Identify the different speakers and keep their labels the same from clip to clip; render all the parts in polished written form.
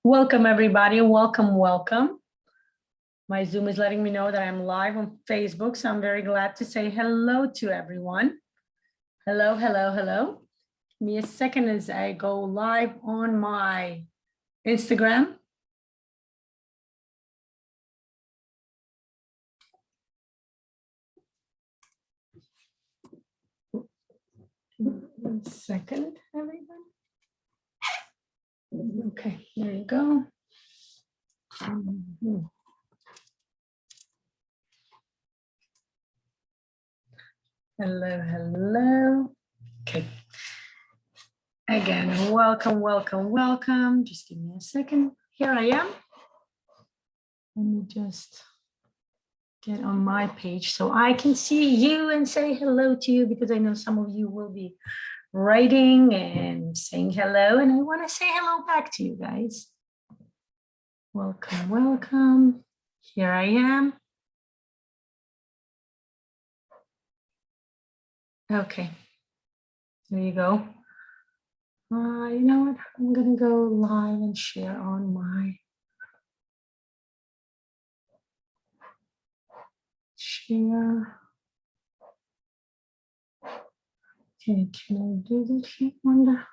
Speaker 1: Welcome, everybody. Welcome, welcome. My Zoom is letting me know that I'm live on Facebook, so I'm very glad to say hello to everyone. Hello, hello, hello. Give me a second as I go live on my Instagram. One second, everyone. Okay, there you go. Hello, hello. Okay. Again, welcome, welcome, welcome. Just give me a second. Here I am. Let me just get on my page so I can see you and say hello to you, because I know some of you will be writing and saying hello, and I want to say hello back to you guys. Welcome, welcome. Here I am. Okay, there you go. You know what? I'm gonna go live and share on my share. Okay, can I do that here? Wanda?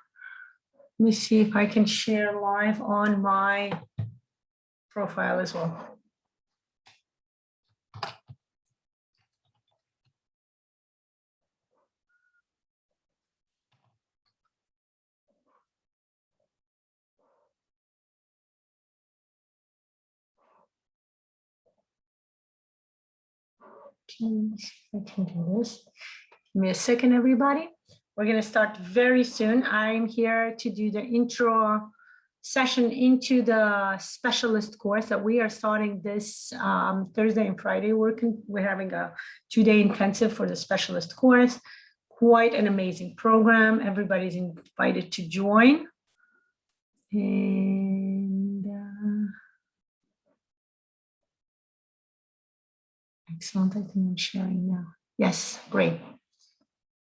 Speaker 1: Let me see if I can share live on my profile as well. I can do this. Give me a second, everybody. We're going to start very soon. I'm here to do the intro session into the specialist course that we are starting this Thursday and Friday. We're having a 2-day intensive for the specialist course. Quite an amazing program. Everybody's invited to join. And excellent. I think I'm sharing now. Yes, great.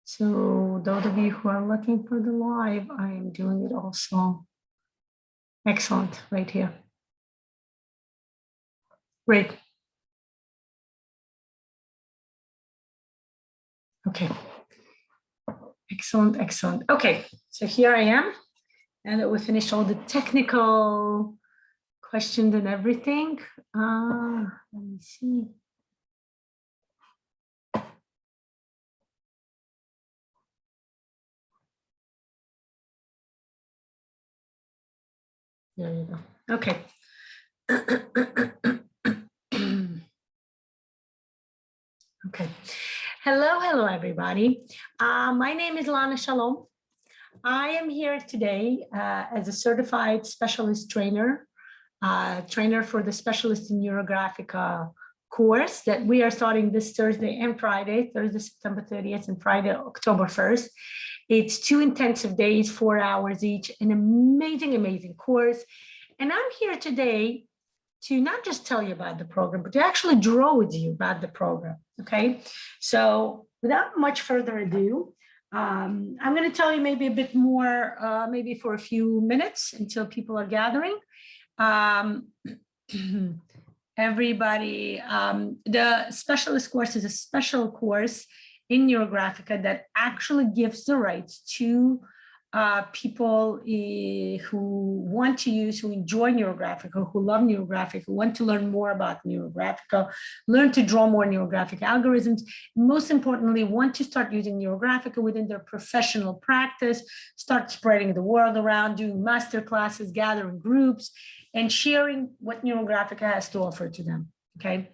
Speaker 1: So those of you who are looking for the live, I am doing it also. Excellent, right here. Great. Okay. Excellent, excellent. Okay, so here I am. And that we finished all the technical questions and everything. Let me see. There you go. Okay. Okay. Hello, hello, everybody. My name is Lana. Shalom. I am here today as a certified specialist trainer, trainer for the Specialist in Neurographica course that we are starting this Thursday and Friday, Thursday, September 30th and Friday, October 1st. It's 2 intensive days, 4 hours each, an amazing, amazing course. And I'm here today to not just tell you about the program, but to actually draw with you about the program, okay? So without much further ado, I'm going to tell you maybe a bit more, maybe for a few minutes until people are gathering. Everybody, the specialist course is a special course in Neurographica that actually gives the rights to people who want to use, who enjoy Neurographica, who love Neurographica, who want to learn more about Neurographica, learn to draw more Neurographic algorithms, most importantly, want to start using Neurographica within their professional practice, start spreading the world around, doing master classes, gathering groups, and sharing what Neurographica has to offer to them, okay?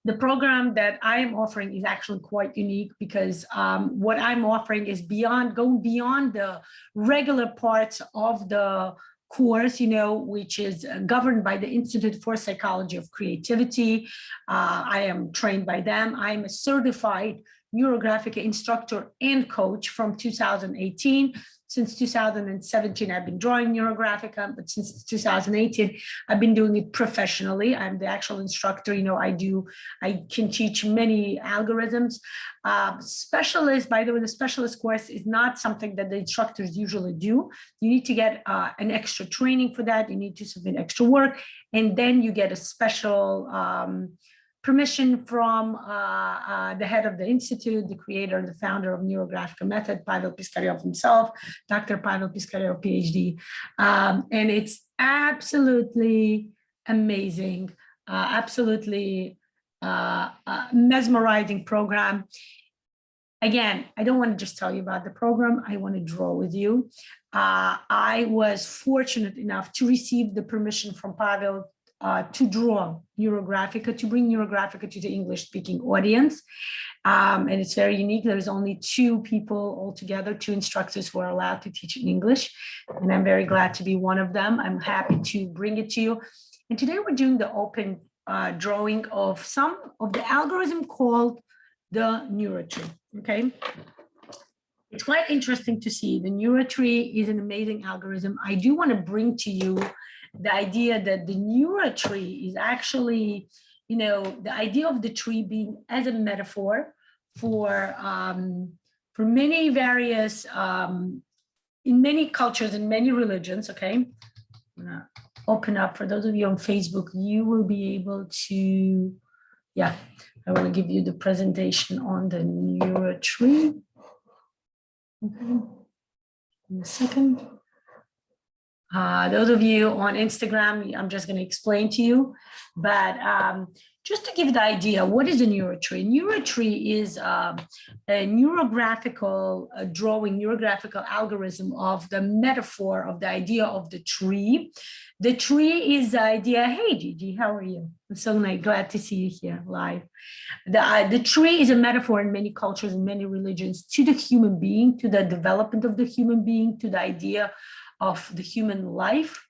Speaker 1: The program that I am offering is actually quite unique because what I'm offering is going beyond the regular parts of the course, you know, which is governed by the Institute for Psychology of Creativity. I am trained by them. I'm a certified Neurographic instructor and coach from 2018. since 2017, I've been drawing Neurographica, but since 2018, I've been doing it professionally. I'm the actual instructor. I can teach many algorithms. Specialist, by the way, the specialist course is not something that the instructors usually do. You need to get an extra training for that. You need to submit extra work, and then you get a special permission from the head of the institute, the creator and the founder of NeuroGraphic Method, Pavel Piskaryov himself, Dr. Pavel Piskaryov, PhD. And it's absolutely amazing, absolutely mesmerizing program. Again, I don't want to just tell you about the program. I want to draw with you. I was fortunate enough to receive the permission from Pavel to draw Neurographica, to bring Neurographica to the English-speaking audience. And it's very unique. There's only 2 people altogether, 2 instructors who are allowed to teach in English. And I'm very glad to be one of them. I'm happy to bring it to you. And today we're doing the open drawing of some of the algorithm called the NeuroTree, okay? It's quite interesting to see. The NeuroTree is an amazing algorithm. I do want to bring to you the idea that the NeuroTree is actually, the idea of the tree being as a metaphor for many various, in many cultures, in many religions, okay? I'm gonna open up, for those of you on Facebook, you will be able to, yeah, I want to give you the presentation on the NeuroTree. Okay, in a second. Those of you on Instagram, I'm just going to explain to you, but just to give the idea, what is a NeuroTree? NeuroTree is a neurographical drawing, neurographical algorithm of the metaphor of the idea of the tree. The tree is the idea. Hey, Gigi, how are you? I'm so glad to see you here live. The tree is a metaphor in many cultures and many religions to the human being, to the development of the human being, to the idea of the human life.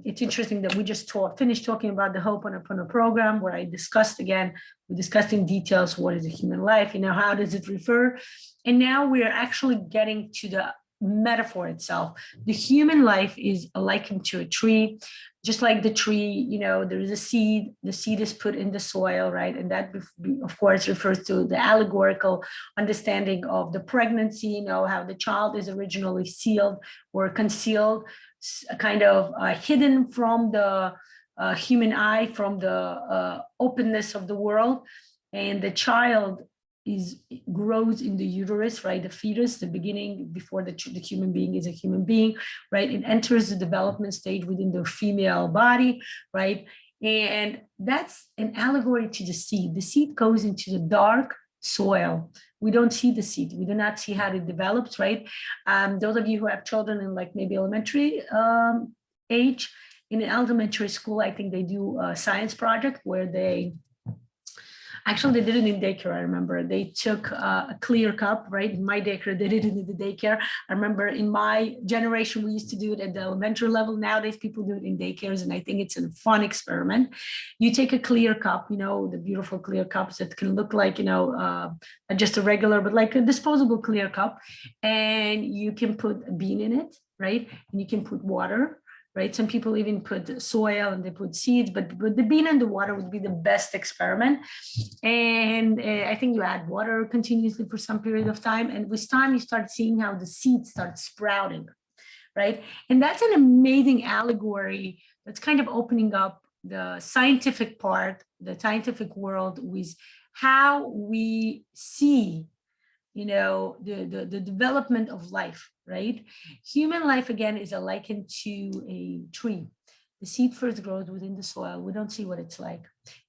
Speaker 1: It's interesting that we just finished talking about the Ho'oponopono program, where we discussed in details what is a human life, how does it refer? And now we're actually getting to the metaphor itself. The human life is likened to a tree. Just like the tree, there is a seed, the seed is put in the soil, right? And that, of course, refers to the allegorical understanding of the pregnancy, how the child is originally sealed or concealed, kind of hidden from the human eye, from the openness of the world. And the child grows in the uterus, right? The fetus, the beginning before the human being is a human being, right? It enters the development stage within the female body, right? And that's an allegory to the seed. The seed goes into the dark soil. We don't see the seed. We do not see how it develops, right? Those of you who have children in like maybe elementary age, in an elementary school, I think they do a science project where they did it in daycare. I remember they took a clear cup, right? In my daycare, they did it in the daycare. I remember in my generation, we used to do it at the elementary level. Nowadays, people do it in daycares, and I think it's a fun experiment. You take a clear cup, the beautiful clear cups that can look like, not just a regular, but like a disposable clear cup, and you can put a bean in it, right? And you can put water. Right. Some people even put soil and they put seeds, but the bean and the water would be the best experiment. And I think you add water continuously for some period of time. And with time, you start seeing how the seeds start sprouting. Right. And that's an amazing allegory that's kind of opening up the scientific part, the scientific world, with how we see the development of life, right? Human life, again, is likened to a tree. The seed first grows within the soil. We don't see what it's like.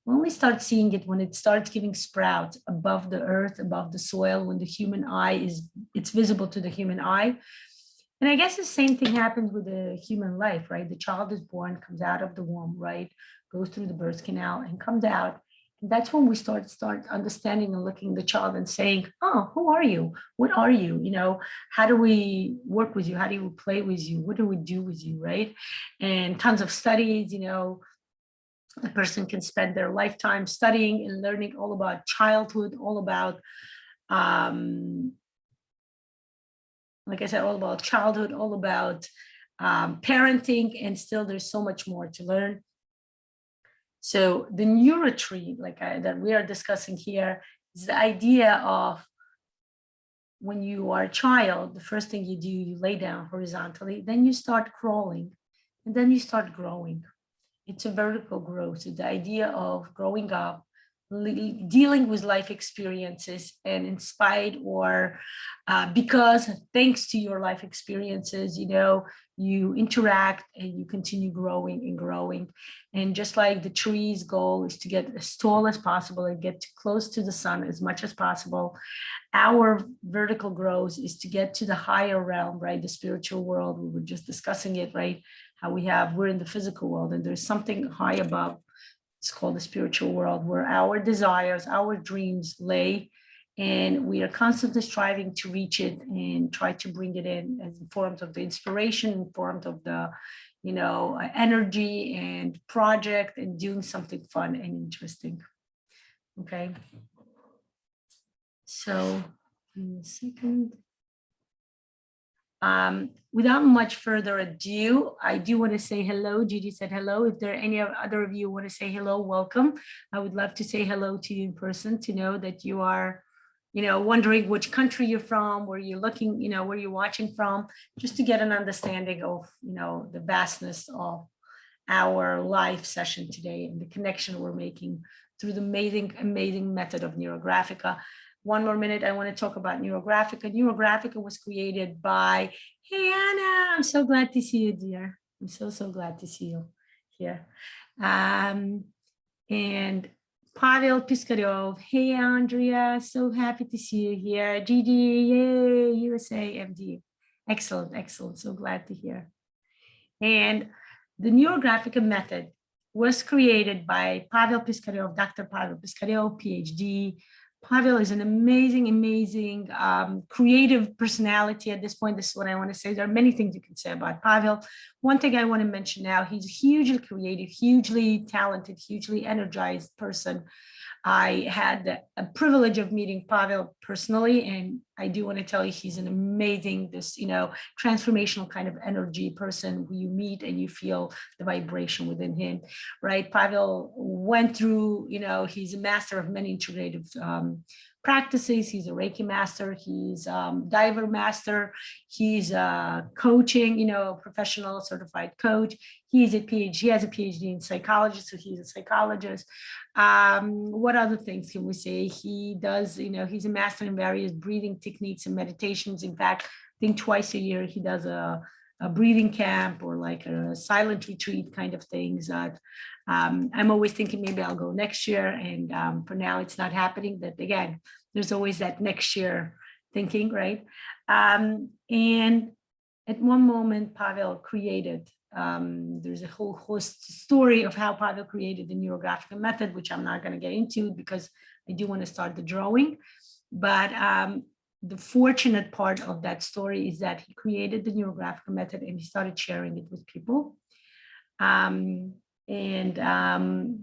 Speaker 1: We only start seeing it when it starts giving sprouts above the earth, above the soil, when the human eye it's visible to the human eye. And I guess the same thing happens with the human life, right? The child is born, comes out of the womb, right? Goes through the birth canal and comes out. That's when we start understanding and looking at the child and saying, oh, who are you? What are you? How do we work with you? How do we play with you? What do we do with you, right? And tons of studies, a person can spend their lifetime studying and learning all about childhood, all about like I said, all about childhood, all about parenting, and still there's so much more to learn. So the NeuroTree, that we are discussing here, is the idea of when you are a child, the first thing you do, you lay down horizontally, then you start crawling, and then you start growing. It's a vertical growth. So the idea of growing up, dealing with life experiences, and inspired or because thanks to your life experiences, you interact and you continue growing and growing. And just like the tree's goal is to get as tall as possible and get close to the sun as much as possible, our vertical growth is to get to the higher realm, right? The spiritual world. We were just discussing it, right? How we're in the physical world and there's something high above. It's called the spiritual world, where our desires, our dreams lay, and we are constantly striving to reach it and try to bring it in as forms of the inspiration, in forms of the, energy and project, and doing something fun and interesting. Okay. So, in a second. Without much further ado, I do want to say hello. Gigi said hello. If there are any other of you who want to say hello, welcome. I would love to say hello to you in person, to know that you are, wondering which country you're from, where you're looking, where you're watching from, just to get an understanding of, the vastness of our live session today and the connection we're making through the amazing, amazing method of NeuroGraphica. One more minute, I want to talk about NeuroGraphica. NeuroGraphica was created by, hey, Anna, I'm so glad to see you, dear. I'm so, so glad to see you here. And Pavel Piskaryov, hey, Andrea, so happy to see you here. Gigi, yay, USA, MD. Excellent, excellent, so glad to hear. And the NeuroGraphica method was created by Pavel Piskaryov, Dr. Pavel Piskaryov, PhD. Pavel is an amazing, amazing creative personality at this point. This is what I want to say. There are many things you can say about Pavel. One thing I want to mention now, he's a hugely creative, hugely talented, hugely energized person. I had a privilege of meeting Pavel personally, and I do want to tell you he's an amazing, transformational kind of energy person who you meet and you feel the vibration within him, right? Pavel went through, he's a master of many integrative practices. He's a Reiki master. He's diver master. He's a coaching, professional certified coach. He has a PhD in psychology, so he's a psychologist. What other things can we say? He does, he's a master in various breathing techniques and meditations. In fact, I think twice a year he does a breathing camp or like a silent retreat kind of things that I'm always thinking maybe I'll go next year. And for now it's not happening. But again, there's always that next year thinking, right? And at one moment, Pavel created, there's a whole story of how Pavel created the NeuroGraphic method, which I'm not going to get into because I do want to start the drawing. But the fortunate part of that story is that he created the NeuroGraphic method and he started sharing it with people. The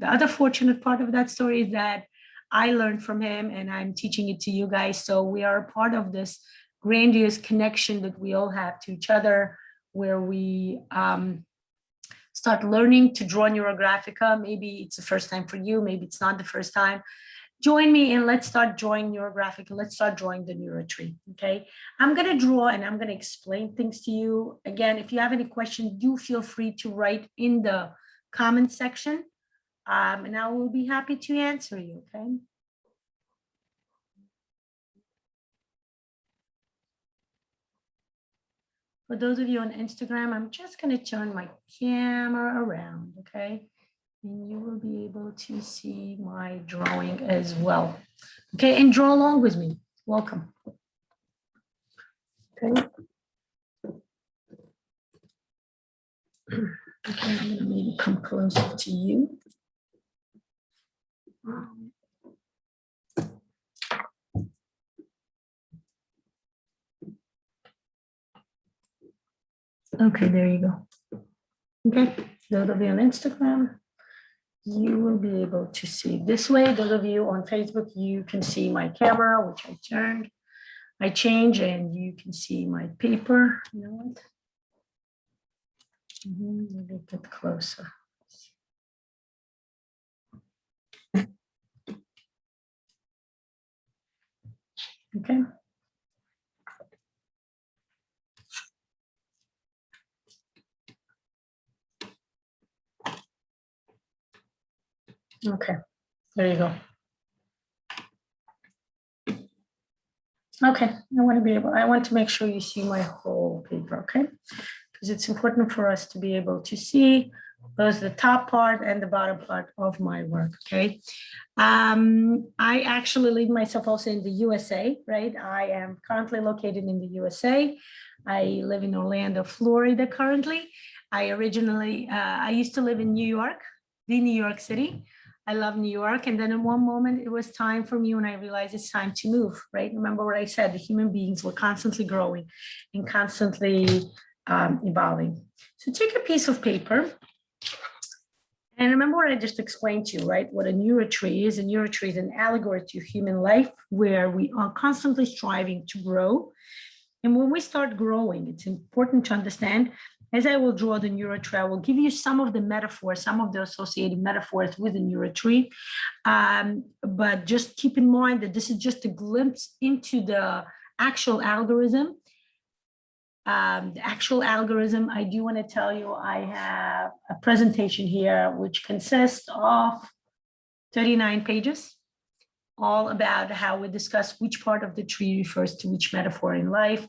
Speaker 1: other fortunate part of that story is that I learned from him and I'm teaching it to you guys. So we are a part of this grandiose connection that we all have to each other, where we start learning to draw NeuroGraphica. Maybe it's the first time for you, maybe it's not the first time. Join me and let's start drawing NeuroGraphica. Let's start drawing the NeuroTree, okay? I'm gonna draw and I'm gonna explain things to you. Again, if you have any questions, do feel free to write in the comment section and I will be happy to answer you, okay? For those of you on Instagram, I'm just gonna turn my camera around, okay? And you will be able to see my drawing as well. Okay, and draw along with me. Welcome. Okay. Okay, I'm gonna maybe come closer to you. Okay, there you go. Okay, those of you on Instagram, you will be able to see this way. Those of you on Facebook, you can see my camera, which I turned. I change and you can see my paper. You know what? Let me get closer. Okay. Okay, there you go. Okay, I want to make sure you see my whole paper, okay? Because it's important for us to be able to see both the top part and the bottom part of my work, okay? I actually live myself also in the USA, right? I am currently located in the USA. I live in Orlando, Florida currently. I used to live in New York, the New York City. I love New York. And then in one moment, it was time for me when I realized it's time to move, right? Remember what I said, the human beings were constantly growing and constantly evolving. So take a piece of paper. And remember what I just explained to you, right? What a NeuroTree is. A NeuroTree is an allegory to human life where we are constantly striving to grow. And when we start growing, it's important to understand, as I will draw the NeuroTree, I will give you some of the metaphors, some of the associated metaphors with the NeuroTree. But just keep in mind that this is just a glimpse into the actual algorithm. The actual algorithm, I do want to tell you, I have a presentation here which consists of 39 pages, all about how we discuss which part of the tree refers to which metaphor in life.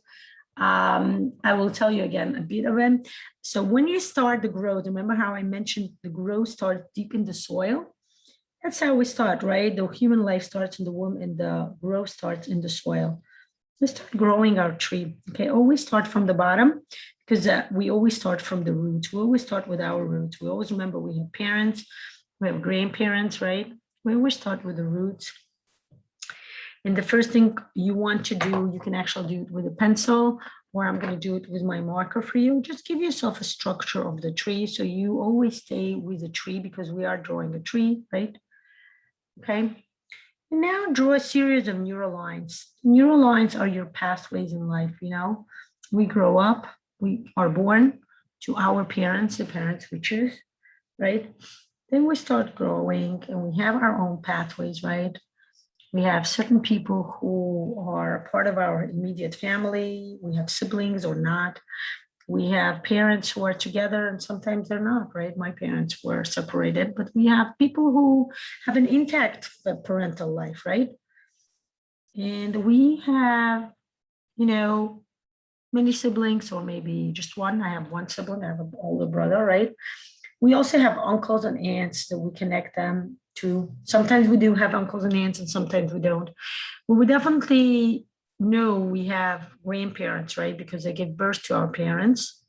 Speaker 1: I will tell you again a bit of it. So when you start the growth, remember how I mentioned the growth starts deep in the soil? That's how we start, right? The human life starts in the womb and the growth starts in the soil. Let's start growing our tree. Okay, always start from the bottom because we always start from the roots. We always start with our roots. We always remember we have parents, we have grandparents, right? We always start with the roots. And the first thing you want to do, you can actually do it with a pencil, or I'm going to do it with my marker for you. Just give yourself a structure of the tree. So you always stay with the tree because we are drawing a tree, right? Okay. And now draw a series of neural lines. Neural lines are your pathways in life, you know. We grow up, we are born to our parents, the parents we choose, right? Then we start growing and we have our own pathways, right? We have certain people who are part of our immediate family. We have siblings or not. We have parents who are together and sometimes they're not, right? My parents were separated, but we have people who have an intact parental life, right? And we have, you know, many siblings or maybe just one. I have one sibling, I have an older brother, right? We also have uncles and aunts that we connect them to. Sometimes we do have uncles and aunts and sometimes we don't. But we definitely know we have grandparents, right? Because they give birth to our parents.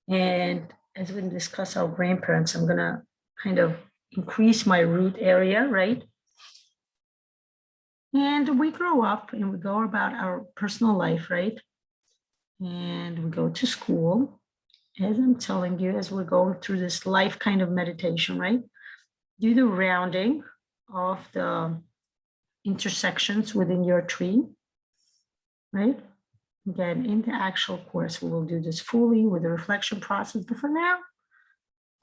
Speaker 1: And as we discuss our grandparents, I'm gonna kind of increase my root area, right? And we grow up and we go about our personal life, right? And we go to school. As I'm telling you, as we're going through this life kind of meditation, right? Do the rounding of the intersections within your tree, right? Again, in the actual course, we will do this fully with the reflection process. But for now,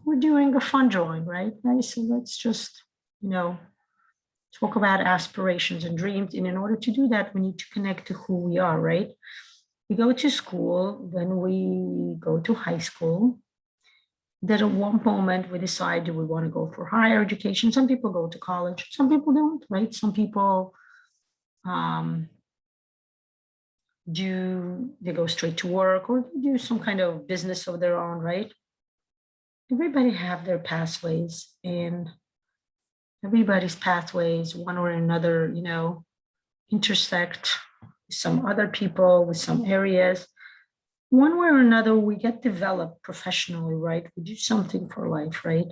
Speaker 1: we're doing a fun drawing, right? Nice. So let's just, you know, talk about aspirations and dreams. And in order to do that, we need to connect to who we are, right? We go to school, then we go to high school. Then at one moment we decide, do we want to go for higher education? Some people go to college, some people don't, right? Some people they go straight to work or they do some kind of business of their own, right? Everybody have their pathways and everybody's pathways, one or another, you know, intersect with some other people, with some areas. One way or another, we get developed professionally, right? We do something for life, right?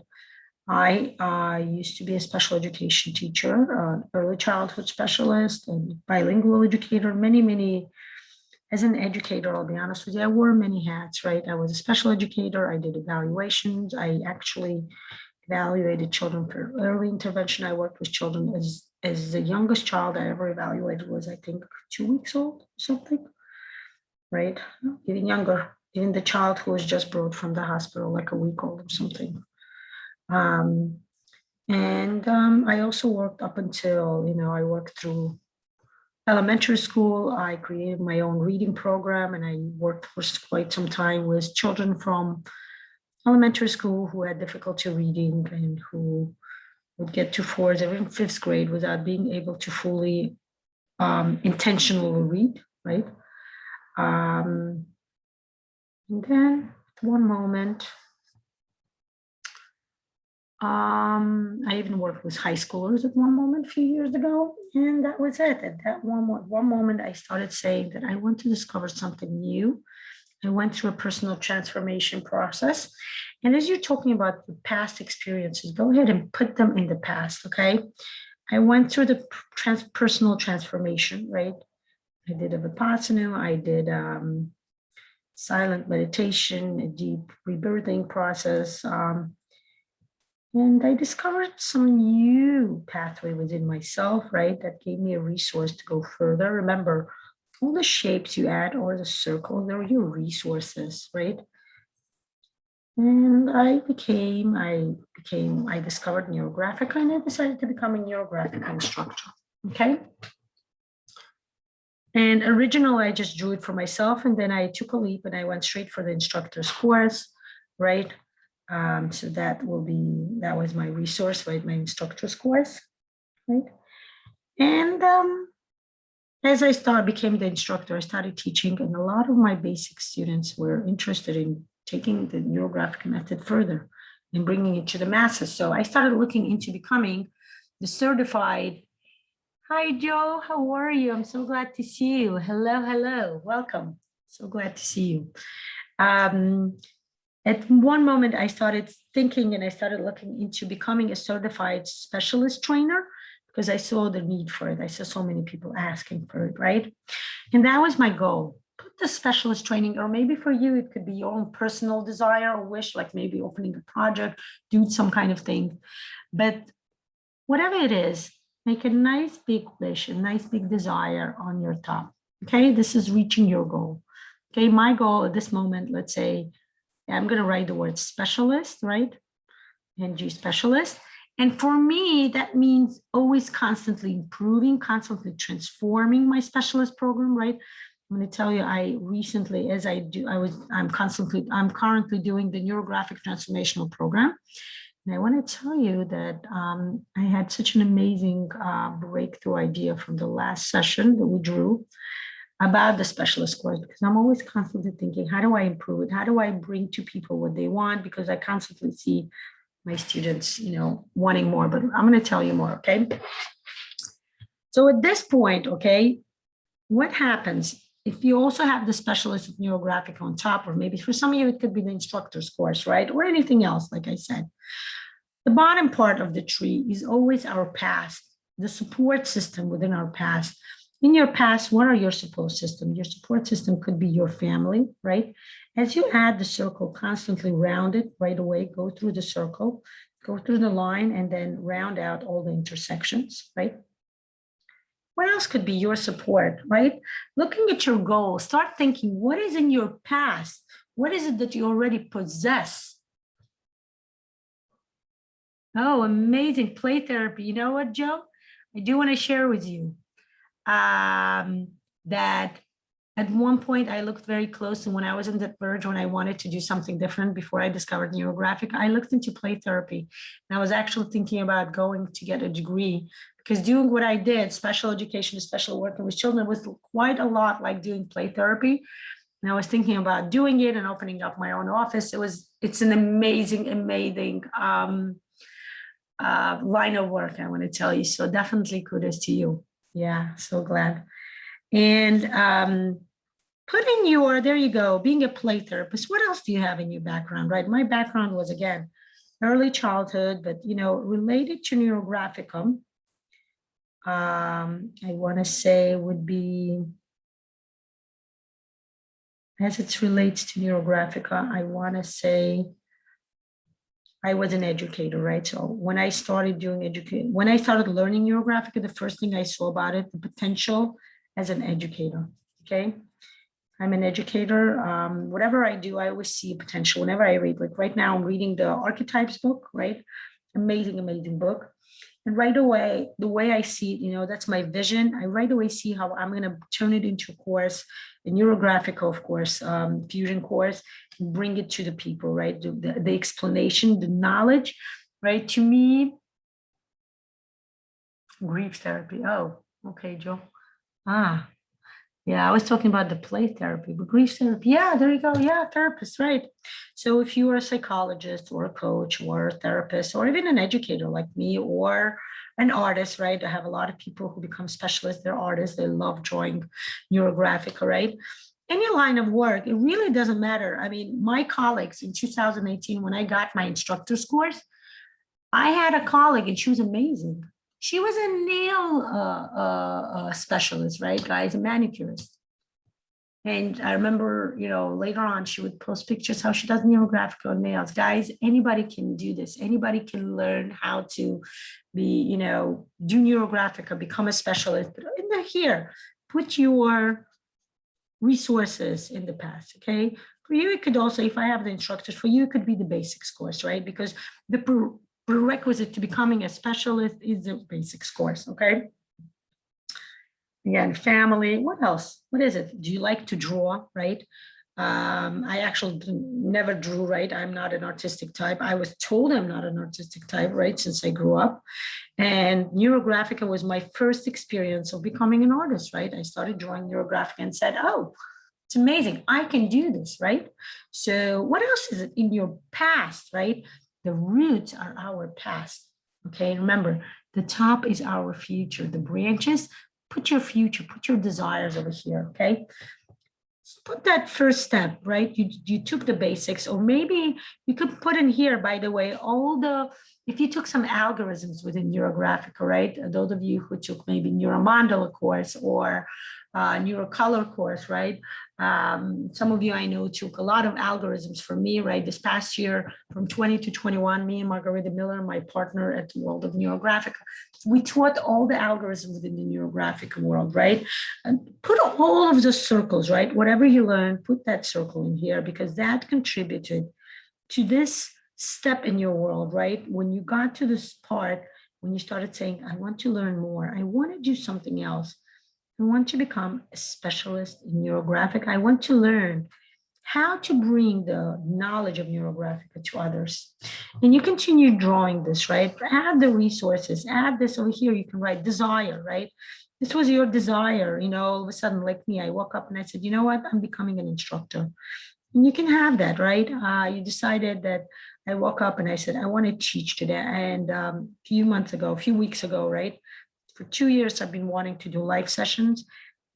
Speaker 1: I used to be a special education teacher, early childhood specialist, and bilingual educator, many, as an educator, I'll be honest with you, I wore many hats, right? I was a special educator. I did evaluations. I actually evaluated children for early intervention. I worked with children as as the youngest child I ever evaluated was, I think, 2 weeks old, something, right? Even younger, even the child who was just brought from the hospital, like a week old or something. I also worked up until, I worked through elementary school. I created my own reading program, and I worked for quite some time with children from elementary school who had difficulty reading and who would get to fourth or even fifth grade without being able to fully intentionally read, right? And then one moment, I even worked with high schoolers at one moment a few years ago, and that was it. At that one moment, I started saying that I want to discover something new. I went through a personal transformation process. And as you're talking about the past experiences, go ahead and put them in the past, okay? I went through the personal transformation, right? I did a Vipassana, I did silent meditation, a deep rebirthing process. And I discovered some new pathway within myself, right? That gave me a resource to go further. Remember, all the shapes you add or the circle, they're your resources, right? And I discovered Neurographica, and I decided to become a Neurographic instructor, okay? And originally, I just drew it for myself, and then I took a leap and I went straight for the instructor's course, right? So that was my resource, right? My instructor's course, right? And as I became the instructor, I started teaching, and a lot of my basic students were interested in taking the NeuroGraphic method further and bringing it to the masses. So I started looking into becoming the certified. Hi, Joe. How are you? I'm so glad to see you. Hello, hello. Welcome. So glad to see you. At one moment, I started thinking and I started looking into becoming a certified specialist trainer because I saw the need for it. I saw so many people asking for it, right? And that was my goal. Put the specialist training, or maybe for you, it could be your own personal desire or wish, like maybe opening a project, do some kind of thing. But whatever it is, make a nice big wish, a nice big desire on your top. Okay, this is reaching your goal. Okay, my goal at this moment, let's say, I'm going to write the word specialist, right? NG specialist. And for me, that means always constantly improving, constantly transforming my specialist program, right? I'm going to tell you, I'm currently doing the NeuroGraphic Transformational Program. And I want to tell you that I had such an amazing breakthrough idea from the last session that we drew about the specialist course, because I'm always constantly thinking, how do I improve it? How do I bring to people what they want? Because I constantly see my students, wanting more, but I'm going to tell you more, okay? So at this point, okay, what happens if you also have the specialist of Neurographic on top, or maybe for some of you, it could be the instructor's course, right? Or anything else, like I said. The bottom part of the tree is always our past, the support system within our past. In your past, what are your support system? Your support system could be your family, right? As you add the circle, constantly round it right away, go through the circle, go through the line, and then round out all the intersections, right? What else could be your support, right? Looking at your goal, start thinking, what is in your past? What is it that you already possess? Oh, amazing. Play therapy. You know what, Joe? I do want to share with you that at one point I looked very close, and when I was on that verge, when I wanted to do something different before I discovered Neurographic, I looked into play therapy. And I was actually thinking about going to get a degree, because doing what I did, special education, special working with children, was quite a lot like doing play therapy. And I was thinking about doing it and opening up my own office. It's an amazing line of work, I want to tell you. So definitely kudos to you. Yeah, so glad. And there you go, being a play therapist. What else do you have in your background, right? My background was, again, early childhood, but, related to Neurographica. I want to say would be, as it relates to Neurographica, I want to say I was an educator, right? So when I started doing education, when I started learning Neurographica, the first thing I saw about it, the potential as an educator, okay? I'm an educator. Whatever I do, I always see potential whenever I read. Like right now, I'm reading the Archetypes book, right? Amazing, amazing book. And right away, the way I see it, that's my vision. I right away see how I'm going to turn it into a course, a Neurographic, of course, fusion course, and bring it to the people, right? The explanation, the knowledge, right? To me, grief therapy. Oh, okay, Joe. Ah, yeah, I was talking about the play therapy, but grief therapy. Yeah, there you go. Yeah, therapist, right? So if you are a psychologist or a coach or a therapist or even an educator like me or an artist, right? I have a lot of people who become specialists. They're artists. They love drawing Neurographic, right? Any line of work, it really doesn't matter. I mean, my colleagues in 2018, when I got my instructor's course, I had a colleague and she was amazing. She was a nail specialist, right, guys, a manicurist. And I remember, later on, she would post pictures how she does neurographic on nails. Guys, anybody can do this. Anybody can learn how to be, do neurographic or become a specialist. But in the here, put your resources in the past, okay? For you, it could also, if I have the instructors, for you, it could be the basics course, right? Because the prerequisite to becoming a specialist is the basics course, okay? Again, family, what else? What is it? Do you like to draw, right? I actually never drew, right? I'm not an artistic type. I was told I'm not an artistic type, right? Since I grew up. And Neurographica was my first experience of becoming an artist, right? I started drawing Neurographica and said, oh, it's amazing. I can do this, right? So what else is it in your past, right? The roots are our past, okay? Remember, the top is our future. The branches, put your future, put your desires over here, okay? Put that first step, right? You took the basics, or maybe you could put in here, by the way, if you took some algorithms within Neurographica, right? Those of you who took maybe Neuromandala course or Neurocolor course, right? Some of you I know took a lot of algorithms from me, right? This past year, from 20 to 21, me and Margarita Miller, my partner at the World of Neurographica, we taught all the algorithms within the Neurographic world, right? And put all of the circles, right? Whatever you learn, put that circle in here because that contributed to this step in your world, right? When you got to this part, when you started saying, I want to learn more, I want to do something else. I want to become a specialist in Neurographic. I want to learn how to bring the knowledge of Neurographic to others. And you continue drawing this, right? Add the resources, add this over here. You can write desire, right? This was your desire, all of a sudden, like me, I woke up and I said, you know what? I'm becoming an instructor. And you can have that, right? You decided that I woke up and I said, I want to teach today. And a few weeks ago, right? For 2 years, I've been wanting to do live sessions.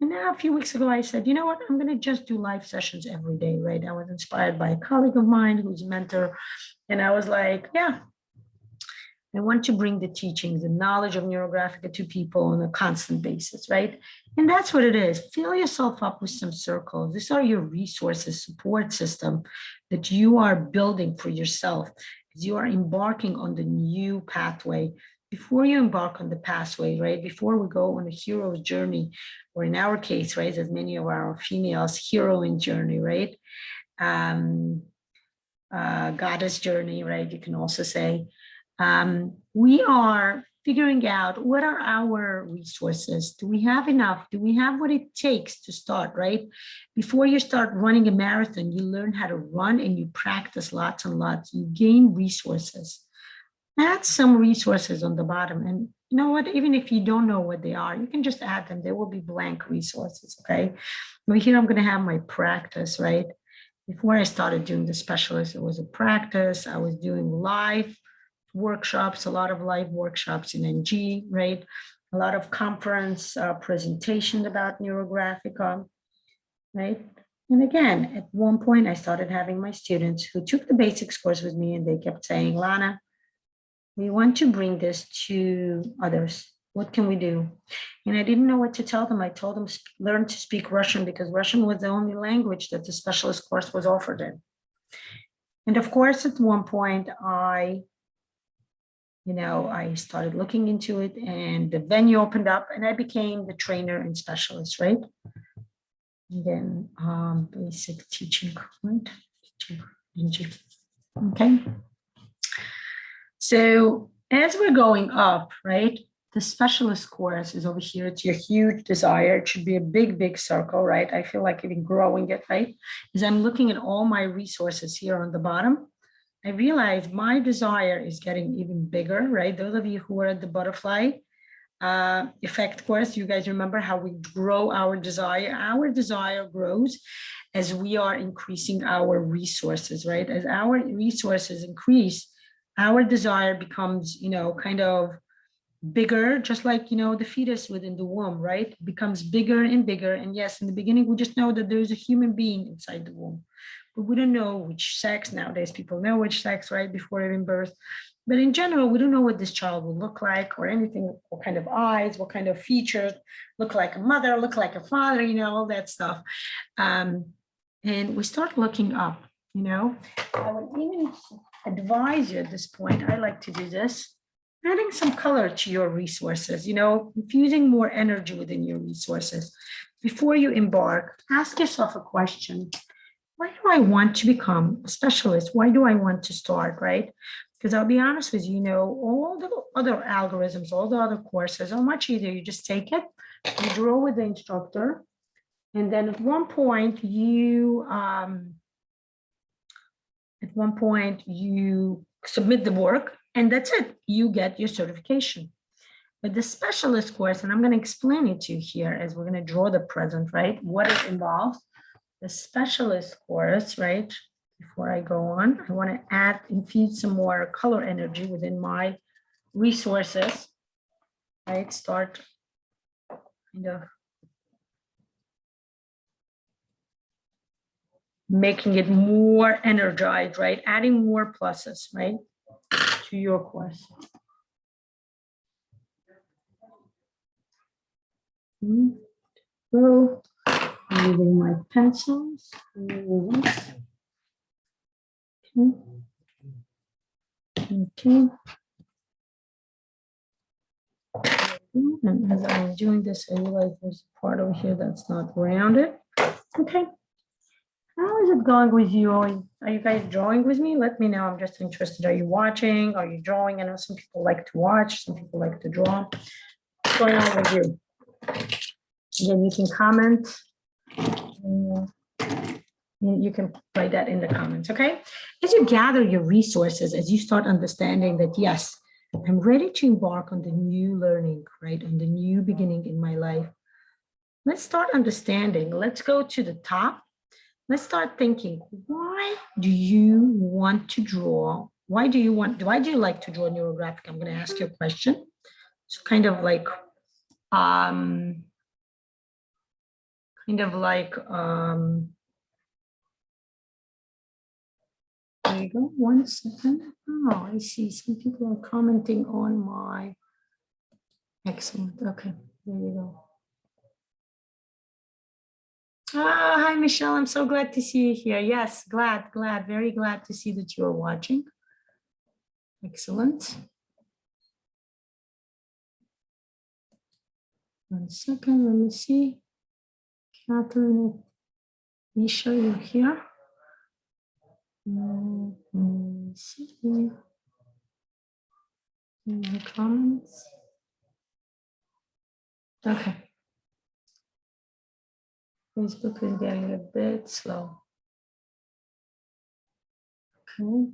Speaker 1: And now a few weeks ago, I said, you know what? I'm going to just do live sessions every day, right? I was inspired by a colleague of mine who's a mentor. And I was like, yeah, I want to bring the teachings and knowledge of Neurographica to people on a constant basis, right? And that's what it is. Fill yourself up with some circles. These are your resources, support system that you are building for yourself as you are embarking on the new pathway. Before you embark on the pathway, right? Before we go on a hero's journey, or in our case, right, as many of our females, heroine journey, right? Goddess journey, right? You can also say. We are figuring out what are our resources. Do we have enough? Do we have what it takes to start, right? Before you start running a marathon, you learn how to run and you practice lots and lots. You gain resources. Add some resources on the bottom. And you know what? Even if you don't know what they are, you can just add them. They will be blank resources, okay? Over here, I'm going to have my practice, right? Before I started doing the specialist, it was a practice. I was doing live workshops, a lot of live workshops in NG, right? A lot of conference presentation about Neurographica, right? And again, at one point, I started having my students who took the basics course with me and they kept saying, Lana, we want to bring this to others. What can we do? And I didn't know what to tell them. I told them, learn to speak Russian because Russian was the only language that the specialist course was offered in. And of course, at one point, I started looking into it, and the venue opened up, and I became the trainer and specialist, right? And then basic teaching, right? Okay. So as we're going up, right, the specialist course is over here. It's your huge desire. It should be a big, big circle, right? I feel like even growing it, right? As I'm looking at all my resources here on the bottom, I realize my desire is getting even bigger, right? Those of you who are at the butterfly effect course, you guys remember how we grow our desire. Our desire grows as we are increasing our resources, right? As our resources increase, our desire becomes, kind of bigger, just like, the fetus within the womb, right? It becomes bigger and bigger. And yes, in the beginning, we just know that there's a human being inside the womb, but we don't know which sex. Nowadays, people know which sex, right? Before even birth. But in general, we don't know what this child will look like or anything, what kind of eyes, what kind of features, look like a mother, look like a father, all that stuff. And we start looking up, I would even advise you at this point, I like to do this, adding some color to your resources, infusing more energy within your resources. Before you embark, ask yourself a question. Why do I want to become a specialist? Why do I want to start, right? Because I'll be honest with you, all the other algorithms, all the other courses are much easier. You just take it, you draw with the instructor, and then at one point you submit the work, and that's it. You get your certification. But the specialist course, and I'm going to explain it to you here as we're going to draw the present, right? What it involves. The specialist course, right? Before I go on, I want to infuse some more color energy within my resources, right? Start making it more energized, right? Adding more pluses, right? To your course. So, I'm using my pencils. Okay. And as I'm doing this, I realize there's a part over here that's not rounded. Okay. How is it going with you? Are you guys drawing with me? Let me know. I'm just interested. Are you watching? Are you drawing? I know some people like to watch. Some people like to draw. What's going on with you? Again, you can comment. You can write that in the comments, okay? As you gather your resources, as you start understanding that, yes, I'm ready to embark on the new learning, right? On the new beginning in my life. Let's start understanding. Let's go to the top. Let's start thinking, why do you want to draw? Why do you like to draw neurographic? I'm going to ask you a question. It's kind of like, there you go. 1 second. Oh, I see. Some people are commenting on my. Excellent. Okay, there you go. Hi, Michelle. I'm so glad to see you here. Yes, very glad to see that you're watching. Excellent. 1 second. Let me see. Catherine, Misha, you here? See in the comments. Okay. Facebook is getting a bit slow. Okay.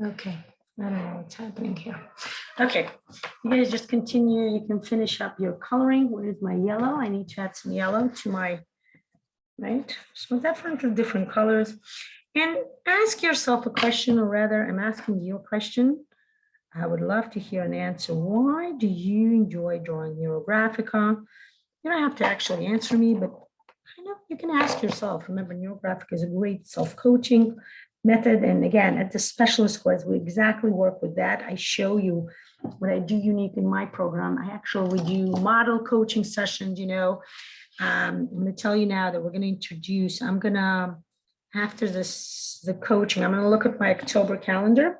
Speaker 1: Okay. I don't know what's happening here. Okay. You guys just continue. You can finish up your coloring. Where is my yellow? I need to add some yellow to my, right? So different colors. And ask yourself a question, or rather, I'm asking you a question. I would love to hear an answer. Why do you enjoy drawing Neurographica? You don't have to actually answer me, but you can ask yourself. Remember, Neurographica is a great self-coaching method. And again, at the specialist course, we exactly work with that. I show you what I do unique in my program. I actually do model coaching sessions, I'm going to tell you now that we're going to introduce, after the coaching, I'm going to look at my October calendar.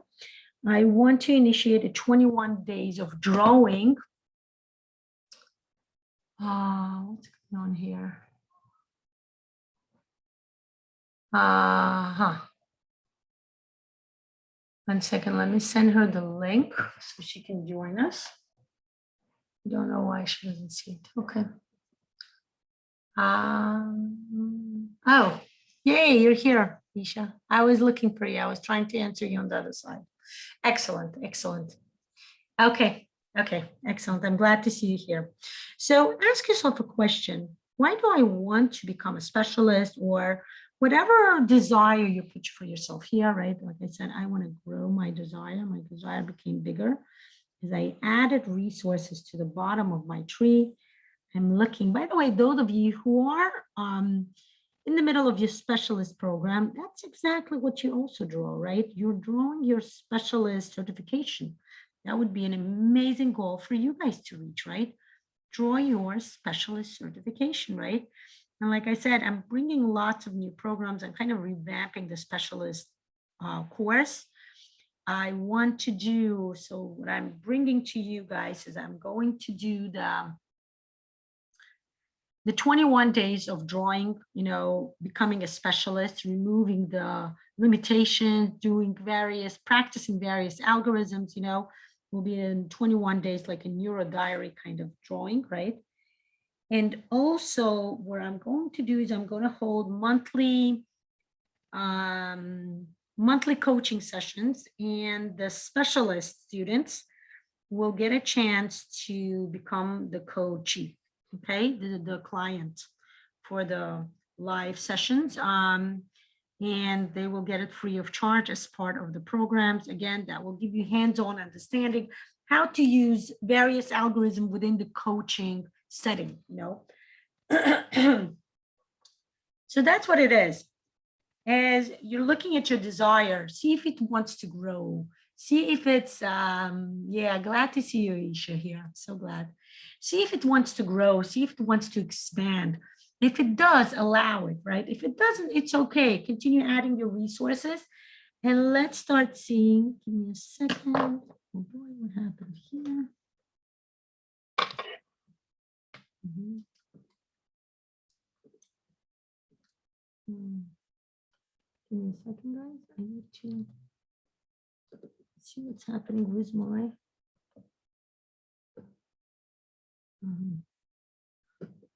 Speaker 1: I want to initiate a 21 days of drawing. What's going on here? 1 second, let me send her the link so she can join us. Don't know why she doesn't see it. Okay. Oh, yay, you're here, Isha. I was looking for you. I was trying to answer you on the other side. Excellent, excellent. Okay, excellent. I'm glad to see you here. So ask yourself a question. Why do I want to become a specialist, or whatever desire you put for yourself here, right? Like I said, I want to grow my desire. My desire became bigger as I added resources to the bottom of my tree. I'm looking, by the way, those of you who are in the middle of your specialist program, that's exactly what you also draw, right? You're drawing your specialist certification. That would be an amazing goal for you guys to reach, right? Draw your specialist certification, right? And like I said, I'm bringing lots of new programs. I'm kind of revamping the specialist course. I want to do, so what I'm bringing to you guys is I'm going to do the 21 days of drawing, becoming a specialist, removing the limitations, practicing various algorithms, will be in 21 days, like a neuro diary kind of drawing, right? And also what I'm going to do is I'm going to hold monthly coaching sessions, and the specialist students will get a chance to become the coachee, okay, the client for the live sessions. And they will get it free of charge as part of the programs. Again, that will give you hands-on understanding how to use various algorithms within the coaching setting, So that's what it is. As you're looking at your desire, see if it wants to grow. See if it's, yeah, glad to see you, Isha, here. I'm so glad. See if it wants to grow. See if it wants to expand. If it does, allow it, right? If it doesn't, it's okay. Continue adding your resources. And let's start seeing, give me a second. Oh boy, what happened here? Give me a second, guys. I need to see what's happening with my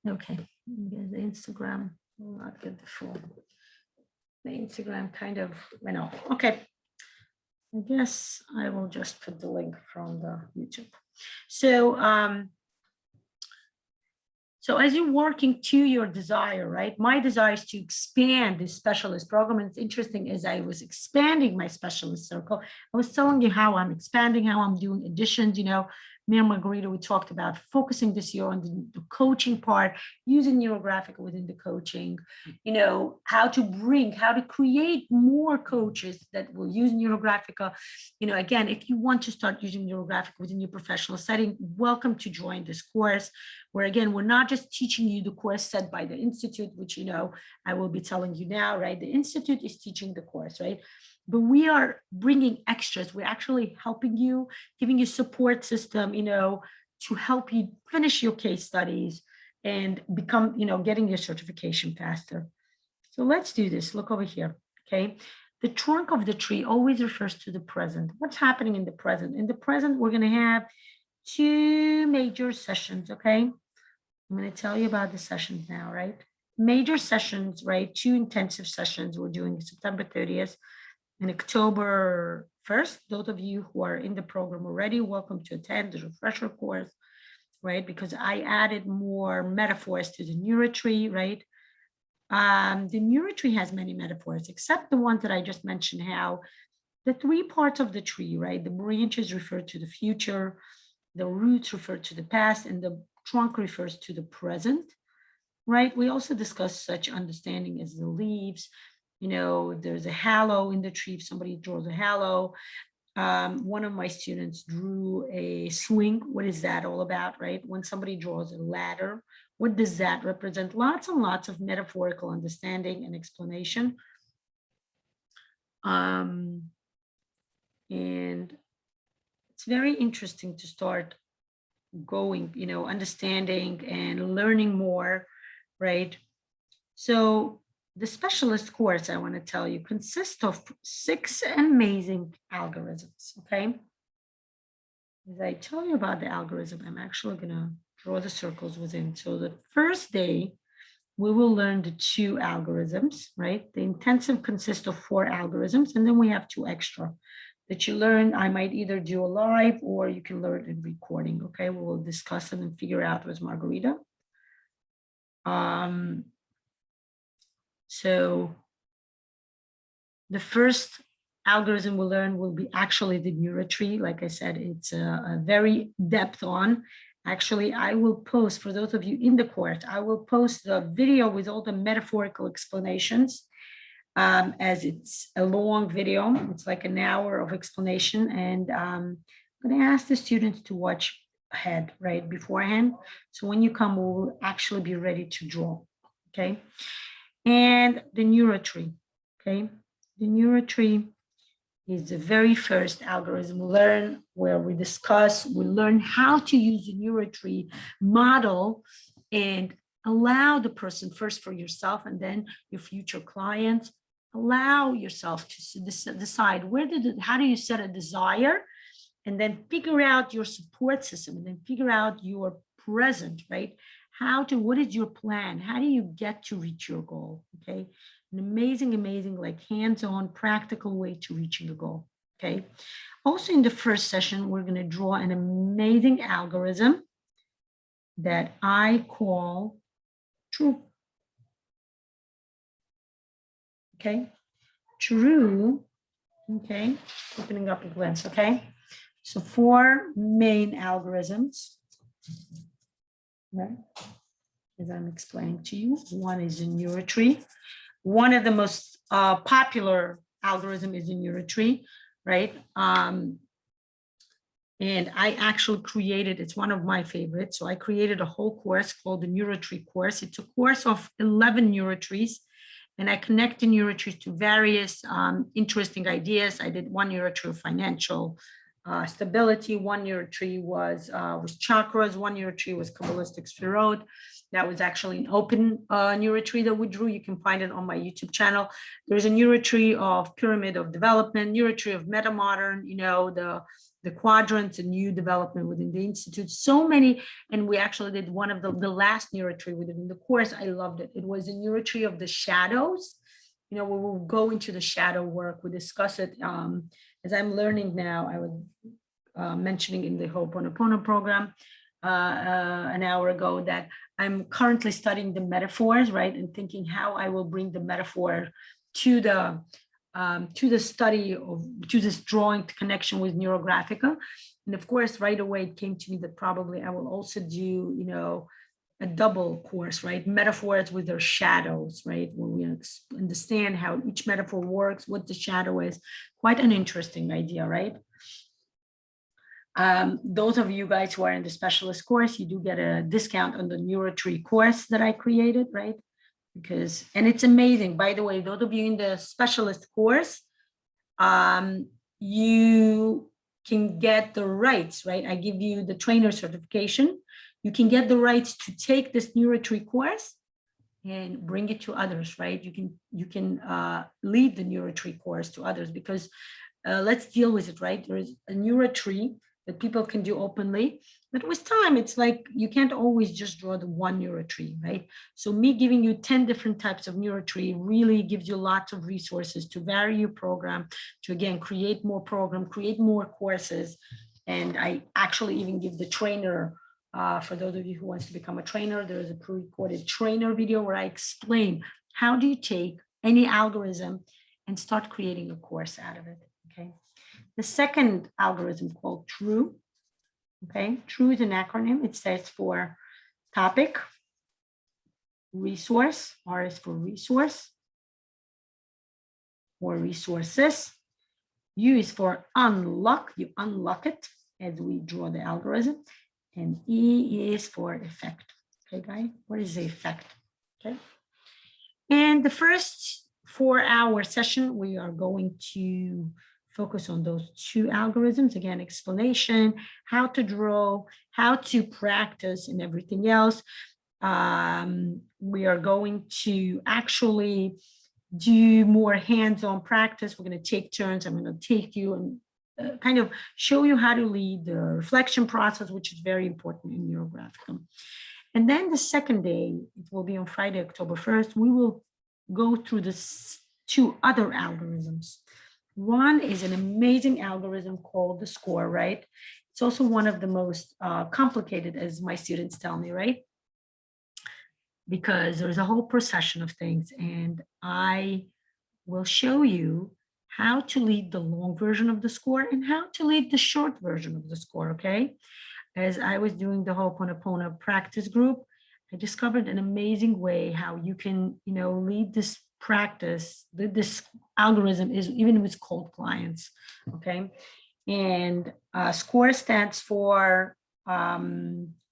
Speaker 1: okay, the Instagram will not get the full. The Instagram kind of went off. Okay, I guess I will just put the link from the YouTube. So as you're working to your desire, right? My desire is to expand this specialist program. And it's interesting, as I was expanding my specialist circle, I was telling you how I'm expanding, how I'm doing additions, me and Margarita, we talked about focusing this year on the coaching part, using NeuroGraphic within the coaching, how to create more coaches that will use NeuroGraphica. Again, if you want to start using NeuroGraphic within your professional setting, welcome to join this course, where again, we're not just teaching you the course set by the Institute, which, I will be telling you now, right? The Institute is teaching the course, right? But we are bringing extras. We're actually helping you, giving you support system, to help you finish your case studies and become, getting your certification faster. So let's do this. Look over here, okay? The trunk of the tree always refers to the present. What's happening in the present? In the present, we're going to have 2 major sessions, okay? I'm going to tell you about the sessions now, right? Major sessions, right? 2 intensive sessions we're doing September 30th and October 1st. Those of you who are in the program already, welcome to attend the refresher course, right? Because I added more metaphors to the NeuroTree, right? The NeuroTree has many metaphors, except the ones that I just mentioned, how the 3 parts of the tree, right? The branches refer to the future, the roots refer to the past, and the trunk refers to the present, right? We also discussed such understanding as the leaves you know, there's a halo in the tree. If somebody draws a halo, one of my students drew a swing. What is that all about, right? When somebody draws a ladder, what does that represent? Lots and lots of metaphorical understanding and explanation. And it's very interesting to start going, you know, understanding and learning more, right? So the specialist course, I want to tell you, consists of 6 amazing algorithms, okay? As I tell you about the algorithm, I'm actually going to draw the circles within. So the first day, we will learn the 2 algorithms, right? The intensive consists of 4 algorithms, and then we have 2 extra that you learn. I might either do a live or you can learn in recording, okay? We will discuss it and figure out with Margarita. So the first algorithm we'll learn will be actually the NeuroTree. Like I said, it's a very depth on. Actually, I will post, for those of you in the course, I will post the video with all the metaphorical explanations, as it's a long video. It's like an hour of explanation. And I'm going to ask the students to watch ahead, right, beforehand. So when you come, we'll actually be ready to draw, okay? And the NeuroTree, okay? The NeuroTree is the very first algorithm we learn, where we learn how to use the NeuroTree model and allow the person, first for yourself and then your future clients, allow yourself to decide how do you set a desire, and then figure out your support system, and then figure out your present, right? What is your plan? How do you get to reach your goal? Okay. An amazing, like hands-on practical way to reaching a goal. Okay. Also in the first session, we're going to draw an amazing algorithm that I call true. Okay. True. Okay. Opening up a glance. Okay. So 4 main algorithms, right? As I'm explaining to you. One is the NeuroTree. One of the most popular algorithm is the NeuroTree, right? And I actually created, it's one of my favorites. So I created a whole course called the NeuroTree course. It's a course of 11 NeuroTrees, and I connect the NeuroTrees to various interesting ideas. I did one NeuroTree of financial stability, one NeuroTree was chakras, one NeuroTree was Kabbalistic Sphirot. That was actually an open NeuroTree that we drew. You can find it on my YouTube channel. There's a NeuroTree of pyramid of development, NeuroTree of metamodern, you know, the quadrants and new development within the institute. So many, and we actually did one of the last NeuroTree we did in the course. I loved it. It was a NeuroTree of the shadows. You know, we will go into the shadow work. We discuss it. As I'm learning now, I was mentioning in the Ho'oponopono program an hour ago that I'm currently studying the metaphors, right? And thinking how I will bring the metaphor to the study of, to this drawing connection with Neurographica. And of course, right away, it came to me that probably I will also do, you know, a double course, right? Metaphors with their shadows, right? When we understand how each metaphor works, what the shadow is. Quite an interesting idea, right? Those of you guys who are in the specialist course, you do get a discount on the NeuroTree course that I created, right? Because, and it's amazing, by the way, those of you in the specialist course, you can get the rights, right? I give you the trainer certification. You can get the rights to take this NeuroTree course and bring it to others, right? You can lead the NeuroTree course to others, because let's deal with it, right? There is a NeuroTree that people can do openly, but with time, it's like you can't always just draw the one NeuroTree, right? So me giving you 10 different types of NeuroTree really gives you lots of resources to vary your program, to again, create more program, create more courses. And I actually even give the trainer, for those of you who wants to become a trainer, there is a pre-recorded trainer video where I explain how do you take any algorithm and start creating a course out of it, okay? The second algorithm called TRUE, okay? TRUE is an acronym. It stands for topic, resource, R is for resource, or resources. U is for unlock, you unlock it as we draw the algorithm. And E is for effect. Okay, guys, what is the effect? Okay. And the first 4-hour session, we are going to focus on those 2 algorithms. Again, explanation, how to draw, how to practice, and everything else. We are going to actually do more hands-on practice. We're going to take turns. I'm going to take you and kind of show you how to lead the reflection process, which is very important in Neurographica. And then the second day, it will be on Friday, October 1st, we will go through the 2 other algorithms. One is an amazing algorithm called the SCORE, right? It's also one of the most complicated, as my students tell me, right? Because there's a whole procession of things, and I will show you how to lead the long version of the SCORE and how to lead the short version of the SCORE, okay? As I was doing the Ho'oponopono practice group, I discovered an amazing way how you can, lead this practice, this algorithm is even with cold clients, okay? And SCORE stands for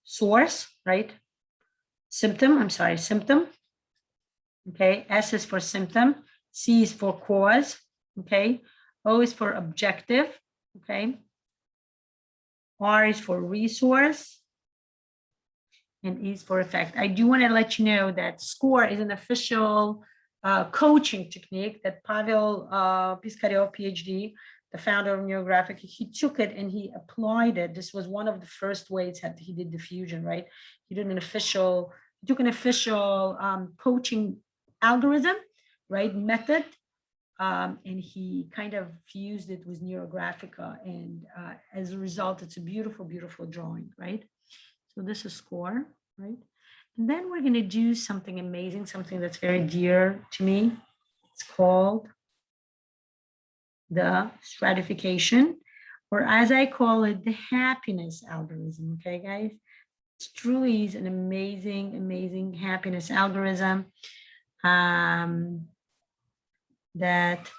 Speaker 1: source, right? Symptom, okay? S is for symptom, C is for cause, okay? O is for objective, okay? R is for resource, and E is for effect. I do want to let you know that SCORE is an official coaching technique that Pavel Piskaryov, PhD, the founder of Neurographic, he took it and he applied it. This was one of the first ways that he did diffusion, right? He took an official coaching algorithm, right, method, and he kind of fused it with Neurographica. And as a result, it's a beautiful, beautiful drawing, right? So this is SCORE, right? And then we're going to do something amazing, something that's very dear to me. It's called the stratification, or as I call it, the happiness algorithm. Okay, guys? It truly is an amazing, amazing happiness algorithm that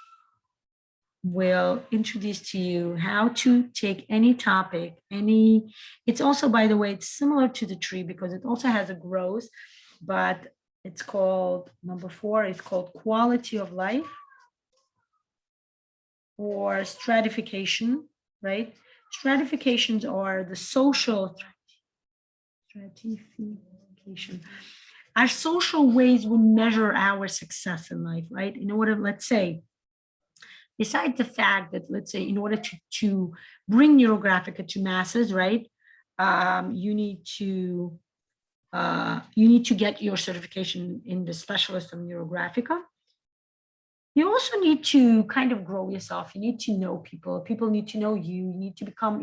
Speaker 1: will introduce to you how to take any topic, it's also, by the way, it's similar to the tree because it also has a growth, but it's called, number 4, it's called quality of life or stratification, right? Stratifications are the social stratification. Our social ways we measure our success in life, right? In order, let's say, besides the fact that, let's say, in order to bring Neurographica to masses, right, you need to get your certification in the specialist of Neurographica. You also need to kind of grow yourself. You need to know people. People need to know you. You need to become,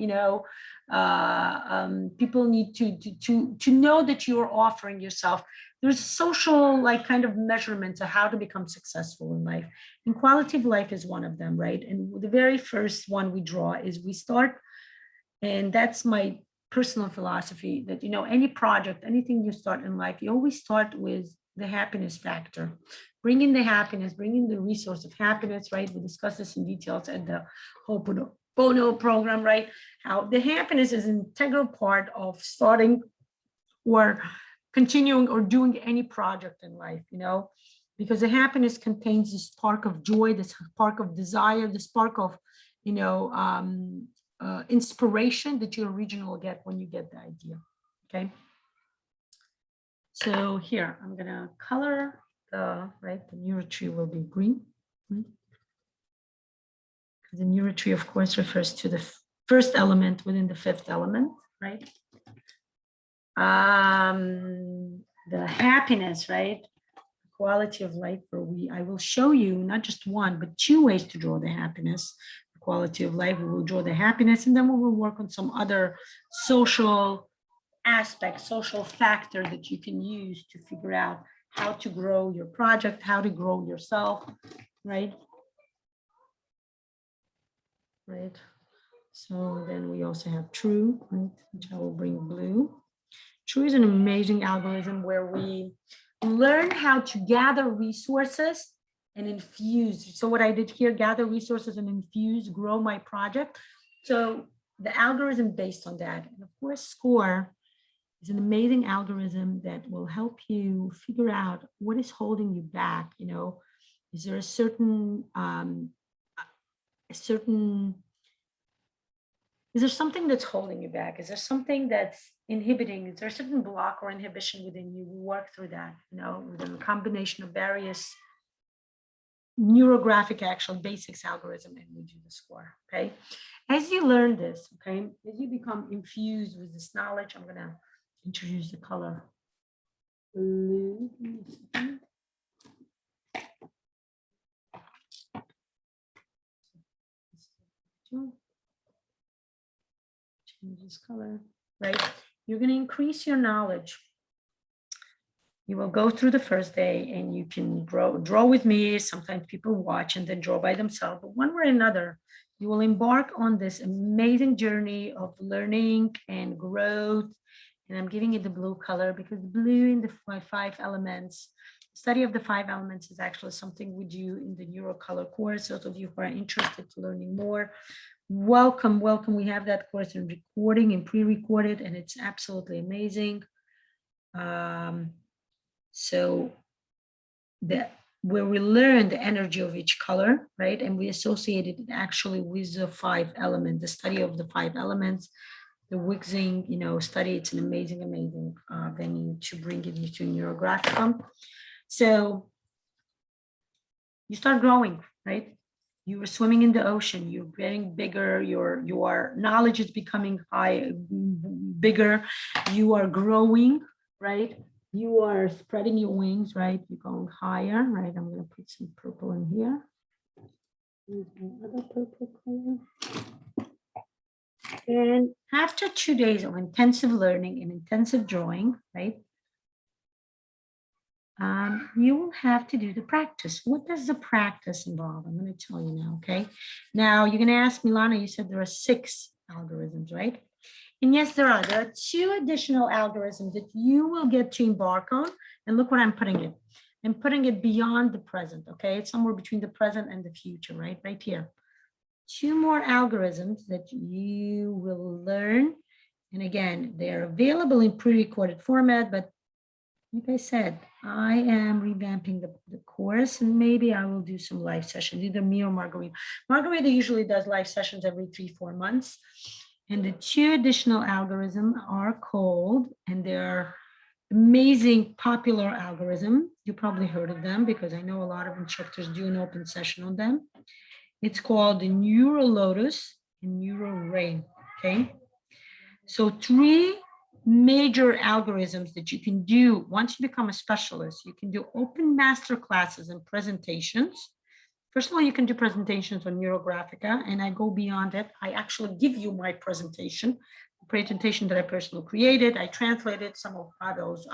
Speaker 1: people need to know that you are offering yourself. There's social, like, kind of measurements of how to become successful in life. And quality of life is one of them, right? And the very first one we draw is we start, and that's my personal philosophy, that, any project, anything you start in life, you always start with the happiness factor. Bring in the happiness, bring in the resource of happiness, right? We discussed this in details at the Ho'oponopono program, right? How the happiness is an integral part of starting or continuing or doing any project in life, because the happiness contains this spark of joy, this spark of desire, the spark of, inspiration that you originally will get when you get the idea, okay? So here, I'm gonna color the NeuroTree will be green. Right? The NeuroTree, of course, refers to the first element within the 5th element, right? The happiness, right? Quality of life, I will show you not just 1, but 2 ways to draw the happiness. The quality of life, we will draw the happiness, and then we will work on some other social aspect, social factor that you can use to figure out how to grow your project, how to grow yourself, right? Right. So then we also have True, right, which I will bring blue. True is an amazing algorithm where we learn how to gather resources and infuse. So what I did here, gather resources and infuse, grow my project. So the algorithm based on that. And of course, SCORE is an amazing algorithm that will help you figure out what is holding you back. You know, is there a certain, is there something that's holding you back? Is there something that's inhibiting? Is there a certain block or inhibition within you? We work through that, you know, with a combination of various neurographic actual basics algorithm, and we do the SCORE, okay? As you learn this, okay, as you become infused with this knowledge, I'm gonna introduce the color blue. Change this color, right? You're going to increase your knowledge. You will go through the first day and you can draw with me. Sometimes people watch and then draw by themselves, but one way or another, you will embark on this amazing journey of learning and growth. And I'm giving it the blue color because blue in the five elements, study of the 5 elements is actually something we do in the NeuroColor course. Those of you who are interested to learning more, welcome. We have that course in recording and pre-recorded, and it's absolutely amazing. So where we learn the energy of each color, right? And we associated it actually with the 5 elements, the study of the 5 elements, the Wixing, you know, study. It's an amazing venue to bring it into Neurographica. So you start growing, right? You are swimming in the ocean, you're getting bigger, your knowledge is becoming bigger, you are growing, right? You are spreading your wings, right? You're going higher, right? I'm going to put some purple in here. Another purple color. And after 2 days of intensive learning and intensive drawing, right? You will have to do the practice. What does the practice involve? I'm going to tell you now, okay? Now, you're going to ask me, Lana, you said there are 6 algorithms, right? And yes, there are. There are 2 additional algorithms that you will get to embark on. And look what I'm putting it. I'm putting it beyond the present, okay? It's somewhere between the present and the future, right? Right here. 2 more algorithms that you will learn. And again, they're available in pre-recorded format, but like I said, I am revamping the course, and maybe I will do some live sessions, either me or Margarita. Margarita usually does live sessions every 3-4 months. And the 2 additional algorithms are called, and they're amazing popular algorithm. You probably heard of them because I know a lot of instructors do an open session on them. It's called the Lotus and NeuroTree, okay? So 3 major algorithms that you can do once you become a specialist. You can do open master classes and presentations. First of all, you can do presentations on Neurographica, and I go beyond it. I actually give you my presentation that I personally created. I translated some of Pavel's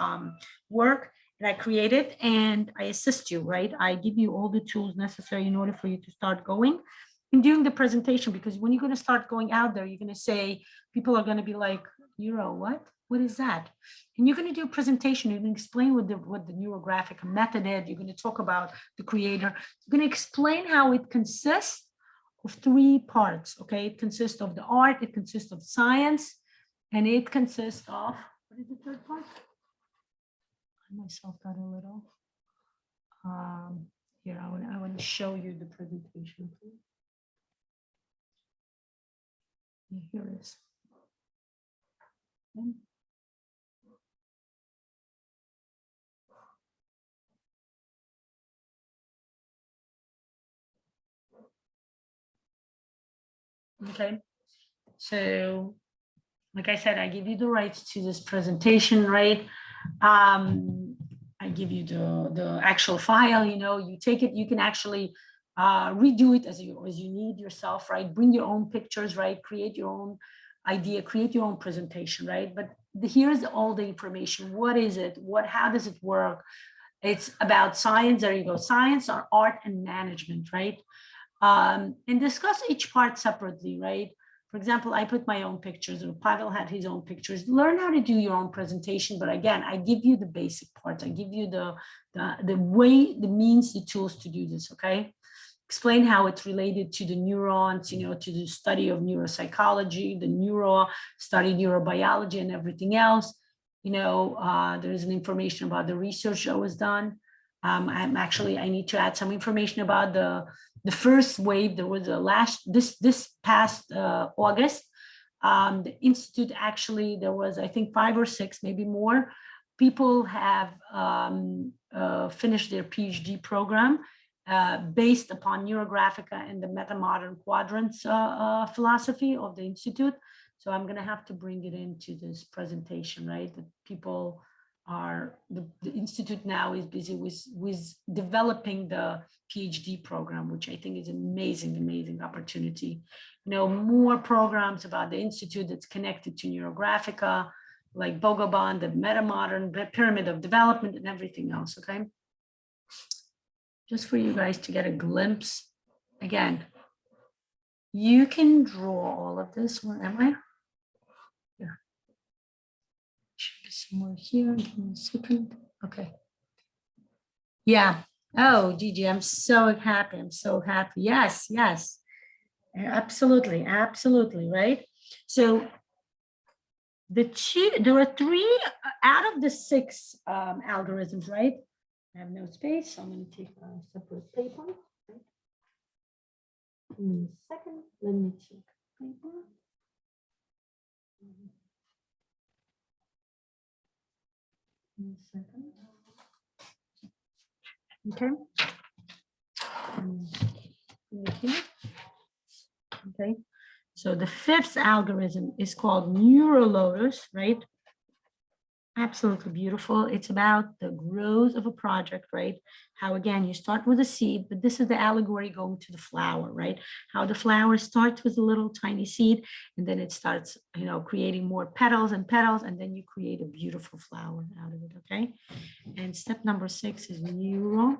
Speaker 1: work that I created, and I assist you, right? I give you all the tools necessary in order for you to start going and doing the presentation, because when you're going to start going out there, you're going to say, people are going to be like, what? What is that? And you're going to do a presentation. You're going to explain what the Neurographic method is. You're going to talk about the creator. You're going to explain how it consists of 3 parts. Okay, it consists of the art, it consists of science, and it consists of, what is the 3rd part? I myself got a little. Here, I want to show you the presentation. Here it is. Okay, so like I said, I give you the rights to this presentation, right? I give you the actual file, you know, you take it, you can actually redo it as you need yourself, right? Bring your own pictures, right? Create your own idea, create your own presentation, right? But here's all the information. What is it? How does it work? It's about science. There you go. Science, art, and management, right? And discuss each part separately, right? For example, I put my own pictures, or Pavel had his own pictures. Learn how to do your own presentation. But again, I give you the basic parts. I give you the way, the means, the tools to do this, okay? Explain how it's related to the neurons, you know, to the study of neuropsychology, the study neurobiology and everything else. You know, there is an information about the research that was done. I need to add some information about the first wave. There was this past August. The Institute actually, there was, I think, 5 or 6, maybe more people have finished their PhD program based upon Neurographica and the meta-modern quadrants philosophy of the Institute. So I'm going to have to bring it into this presentation, right? That people are, the Institute now is busy with developing the PhD program, which I think is an amazing opportunity. You know, more programs about the Institute that's connected to Neurographica, like Bogoban, the meta-modern pyramid of development and everything else, okay? Just for you guys to get a glimpse. Again, you can draw all of this. Where am I? Here. Should be somewhere here. Give me a second. Okay. Yeah. Oh, Gigi, I'm so happy. I'm so happy. Yes, yes. Absolutely, absolutely, right? So there are 3 out of the 6 algorithms, right? I have no space, so I'm going to take a separate paper. Give me a second. Let me take paper. Give me a second. Okay. Okay. So the 5th algorithm is called Lotus, right? Absolutely beautiful. It's about the growth of a project, right? How, again, you start with a seed, but this is the allegory going to the flower, right? How the flower starts with a little tiny seed, and then it starts, you know, creating more petals, and then you create a beautiful flower out of it, okay? And step number 6 is neural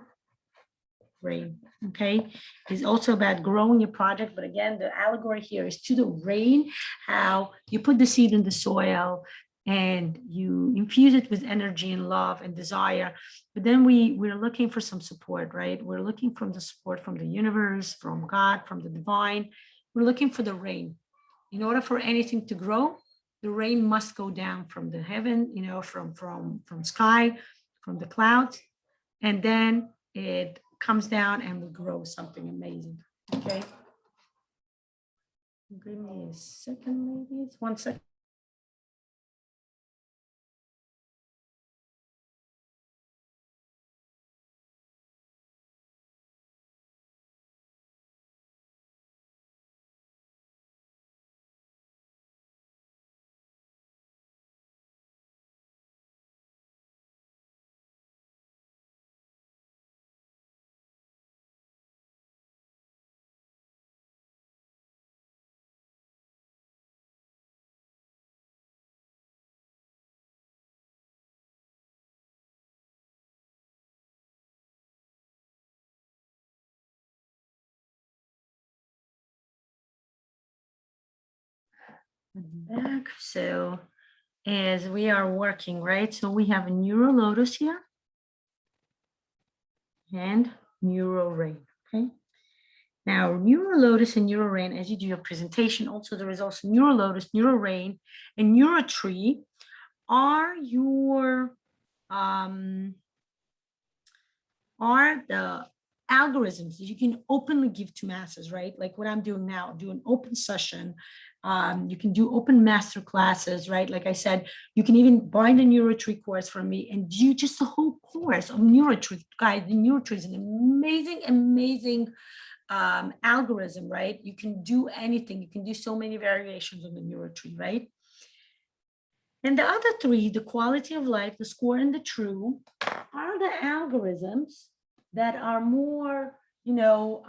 Speaker 1: rain, okay? It's also about growing your project, but again, the allegory here is to the rain, how you put the seed in the soil, and you infuse it with energy and love and desire. But then we're looking for some support, right? We're looking for the support from the universe, from God, from the divine. We're looking for the rain. In order for anything to grow, the rain must go down from the heaven, you know, from sky, from the clouds, and then it comes down and we grow something amazing, okay? Give me a second, ladies, 1 second. Back. So as we are working, right? So we have a Lotus here and NeuroRain, okay? Now, Lotus and NeuroRain, as you do your presentation, also there is also Lotus, NeuroRain, and NeuroTree are the algorithms that you can openly give to masses, right? Like what I'm doing now, do an open session. You can do open master classes, right? Like I said, you can even buy the NeuroTree course from me and do just a whole course of NeuroTree. Guys, the NeuroTree is an amazing algorithm, right? You can do anything. You can do so many variations on the NeuroTree, right? And the other 3, the quality of life, the score, and the true, are the algorithms that are more, you know,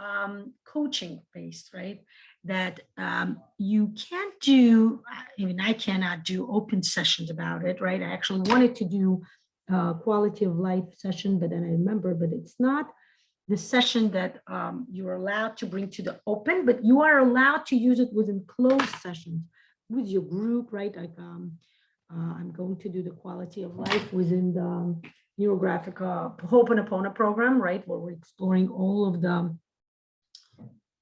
Speaker 1: coaching based, right? That you can't do, I mean, I cannot do open sessions about it, right? I actually wanted to do a quality of life session, but then I remember, but it's not the session that you're allowed to bring to the open, but you are allowed to use it within closed sessions with your group, right? Like I'm going to do the quality of life within the NeuroGraphica Ho'oponopono program, right? Where we're exploring all of the,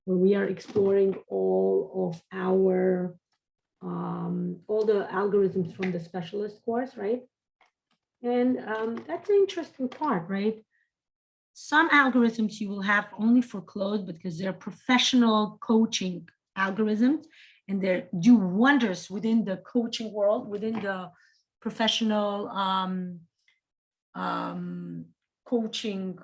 Speaker 1: where we are exploring all of our, all the algorithms from the specialist course, right? And that's an interesting part, right? Some algorithms you will have only for closed because they're professional coaching algorithms and they do wonders within the coaching world, within the professional coaching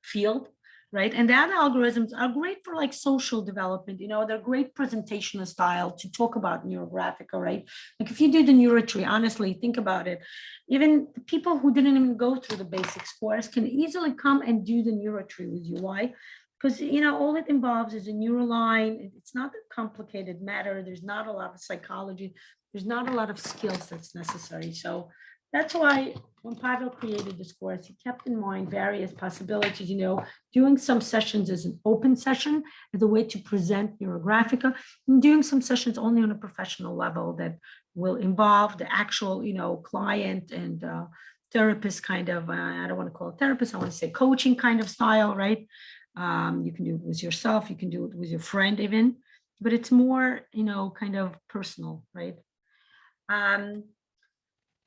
Speaker 1: field, right? And the other algorithms are great for like social development. You know, they're great presentational style to talk about Neurographica, right? Like if you do the NeuroTree, honestly, think about it. Even the people who didn't even go through the basics course can easily come and do the NeuroTree with you. Why? Because, you know, all it involves is a neural line. It's not a complicated matter. There's not a lot of psychology. There's not a lot of skills that's necessary. So that's why when Pavel created this course, he kept in mind various possibilities, you know, doing some sessions as an open session as a way to present Neurographica, and doing some sessions only on a professional level that will involve the actual, you know, client and therapist kind of, I don't want to call it therapist, I want to say coaching kind of style, right? You can do it with yourself, you can do it with your friend even, but it's more, you know, kind of personal, right?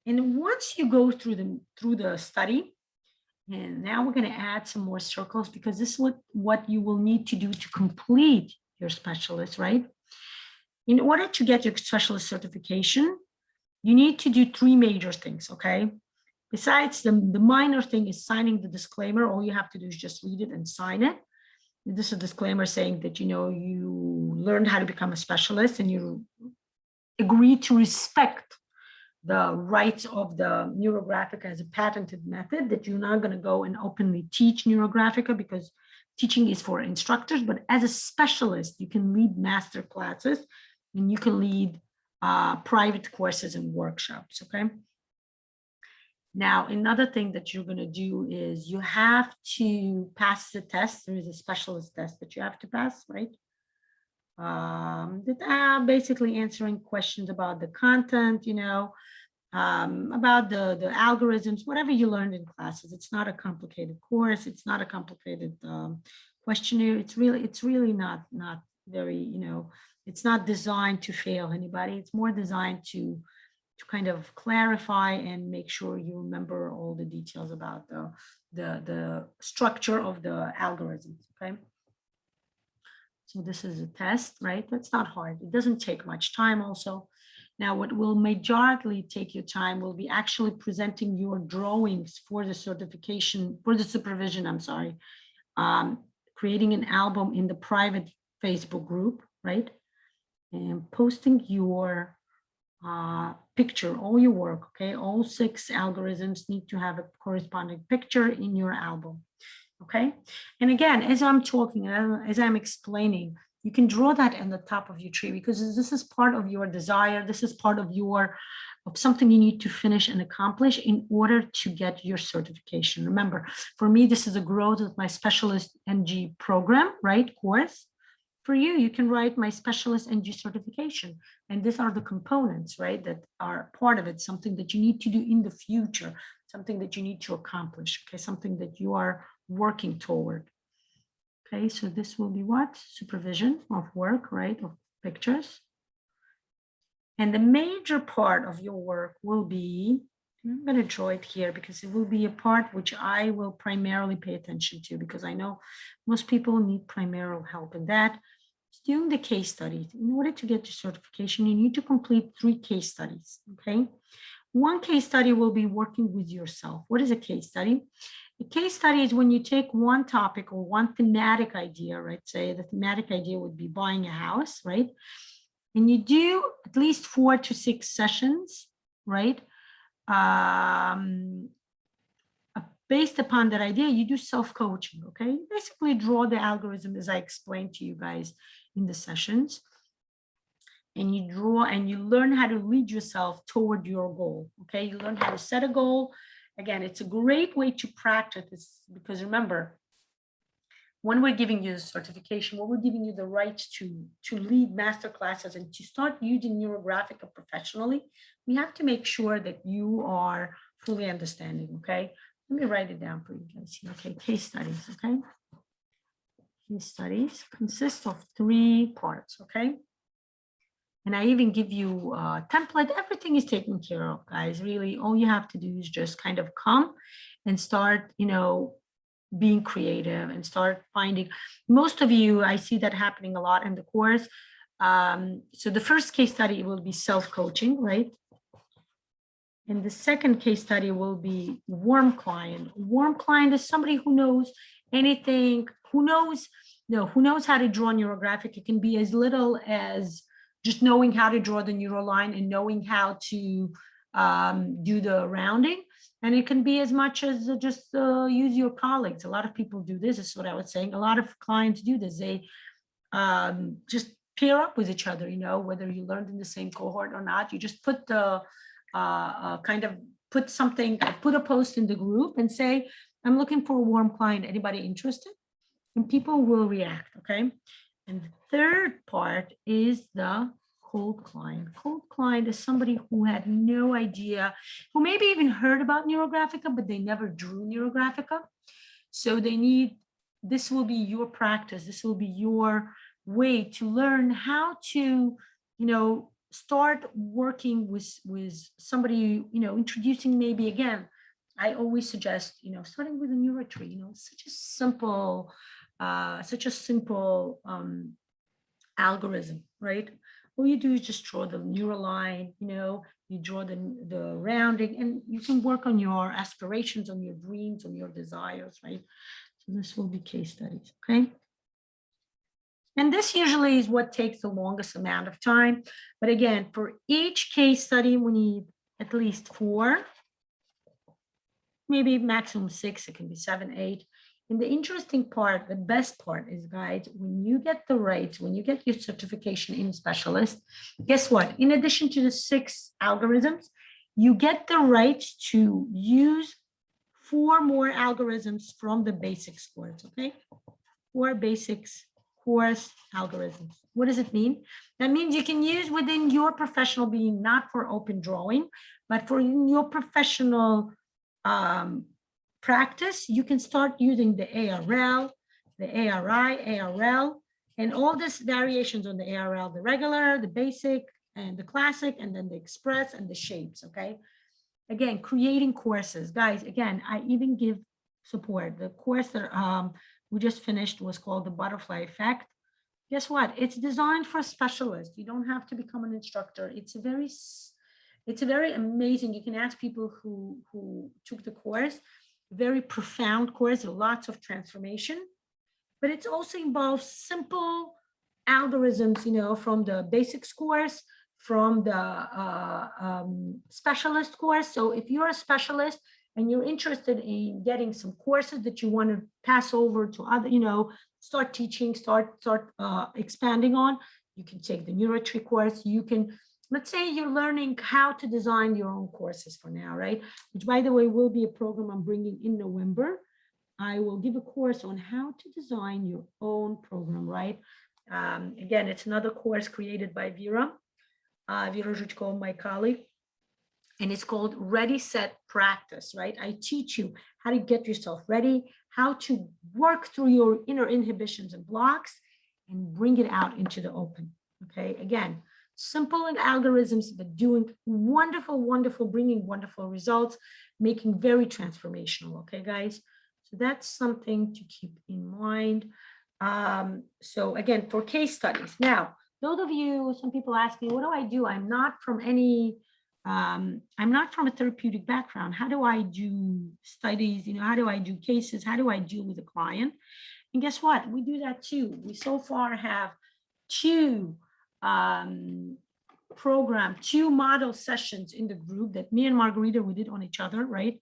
Speaker 1: And once you go through the study, and now we're going to add some more circles because this is what you will need to do to complete your specialist, right? In order to get your specialist certification, you need to do 3 major things, okay? Besides the minor thing is signing the disclaimer. All you have to do is just read it and sign it. This is a disclaimer saying that, you know, you learned how to become a specialist and you agree to respect the rights of the Neurographica as a patented method, that you're not going to go and openly teach Neurographica because teaching is for instructors, but as a specialist, you can lead master classes and you can lead private courses and workshops, okay? Now, another thing that you're going to do is you have to pass the test. There is a specialist test that you have to pass, right? That are basically answering questions about the content, you know, about the algorithms, whatever you learned in classes. It's not a complicated course. It's not a complicated questionnaire. It's really not very, you know, it's not designed to fail anybody. It's more designed to kind of clarify and make sure you remember all the details about the structure of the algorithms, okay? So this is a test, right? That's not hard. It doesn't take much time also. Now, what will majorly take your time will be actually presenting your drawings for the certification, for the supervision, I'm sorry, creating an album in the private Facebook group, right? And posting your picture, all your work, okay? All 6 algorithms need to have a corresponding picture in your album. Okay. And again, as I'm talking, as I'm explaining, you can draw that in the top of your tree because this is part of your desire. This is part of something you need to finish and accomplish in order to get your certification. Remember, for me, this is a growth of my specialist NG program, right? Course. For you, you can write my specialist NG certification. And these are the components, right, that are part of it, something that you need to do in the future, something that you need to accomplish, okay, something that you are working toward. Okay, so this will be what? Supervision of work, right, of pictures. And the major part of your work will be, I'm going to draw it here because it will be a part which I will primarily pay attention to because I know most people need primary help in that. It's doing the case studies. In order to get your certification, you need to complete 3 case studies, okay? One case study will be working with yourself. What is a case study? A case study is when you take one topic or one thematic idea, right? Say the thematic idea would be buying a house, right? And you do at least 4 to 6 sessions, right? Based upon that idea, you do self-coaching, okay? You basically draw the algorithm as I explained to you guys in the sessions. And you draw and you learn how to lead yourself toward your goal, okay? You learn how to set a goal Again, it's a great way to practice this, because remember, when we're giving you the certification, when we're giving you the right to lead master classes and to start using NeuroGraphica professionally, we have to make sure that you are fully understanding, okay? Let me write it down for you guys here, okay? Case studies, okay? Case studies consist of 3 parts, okay? And I even give you a template. Everything is taken care of, guys. Really, all you have to do is just kind of come and start, being creative and start finding. Most of you, I see that happening a lot in the course. So the first case study will be self-coaching, right? And the second case study will be warm client. Warm client is somebody who knows anything, who knows how to draw neurographic. It can be as little as just knowing how to draw the neuroline and knowing how to do the rounding. And it can be as much as just use your colleagues. A lot of people do this. This is what I was saying. A lot of clients do this. They just pair up with each other, whether you learned in the same cohort or not. You just put the put a post in the group and say, I'm looking for a warm client. Anybody interested? And people will react, okay? And the third part is the cold client. Cold client is somebody who had no idea, who maybe even heard about Neurographica, but they never drew Neurographica. So this will be your practice. This will be your way to learn how to, start working with somebody, introducing maybe, again, I always suggest, starting with a NeuroTree, such a simple algorithm, right? All you do is just draw the neural line, you draw the rounding, and you can work on your aspirations, on your dreams, on your desires, right? So this will be case studies, okay? And this usually is what takes the longest amount of time. But again, for each case study, we need at least 4, maybe maximum 6, it can be 7, 8. And the interesting part, the best part is, guys, when you get the rights, when you get your certification in specialist, guess what? In addition to the 6 algorithms, you get the rights to use 4 more algorithms from the basics course, okay? 4 basics course algorithms. What does it mean? That means you can use within your professional being, not for open drawing, but for your professional practice. You can start using the ARL, the ARI, ARL, and all these variations on the ARL, the regular, the basic, and the classic, and then the express and the shapes, okay? Again, creating courses. Guys, again, I even give support. The course that we just finished was called The Butterfly Effect. Guess what? It's designed for specialists. You don't have to become an instructor. It's a very amazing. You can ask people who took the course. Very profound course, lots of transformation, but it also involves simple algorithms, from the basics course, from the specialist course. So if you're a specialist and you're interested in getting some courses that you want to pass over to other, start teaching, start expanding on, you can take the NeuroTree course. You can, let's say you're learning how to design your own courses for now, right? Which, by the way, will be a program I'm bringing in November. I will give a course on how to design your own program, right? Again, it's another course created by Vera Zhutko, my colleague. And it's called Ready, Set, Practice, right? I teach you how to get yourself ready, how to work through your inner inhibitions and blocks and bring it out into the open, okay? Again, simple algorithms, but doing wonderful, bringing wonderful results, making very transformational, okay, guys? So that's something to keep in mind. So again, for case studies. Now, those of you, some people ask me, what do I do? I'm not from a therapeutic background. How do I do studies? How do I do cases? How do I deal with a client? And guess what? We do that too. We so far have 2 model sessions in the group that me and Margarita, we did on each other, right?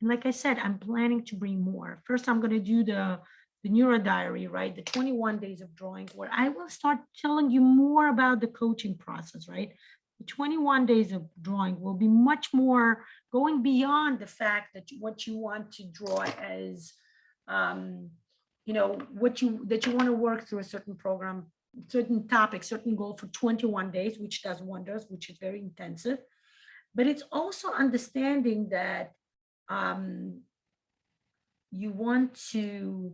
Speaker 1: And like I said, I'm planning to bring more. First, I'm going to do the Neuro Diary, right? The 21 days of drawing, where I will start telling you more about the coaching process, right? The 21 days of drawing will be much more going beyond the fact that what you want to draw as, what you want to work through a certain program, certain topic, certain goal for 21 days, which does wonders, which is very intensive. But it's also understanding that you want to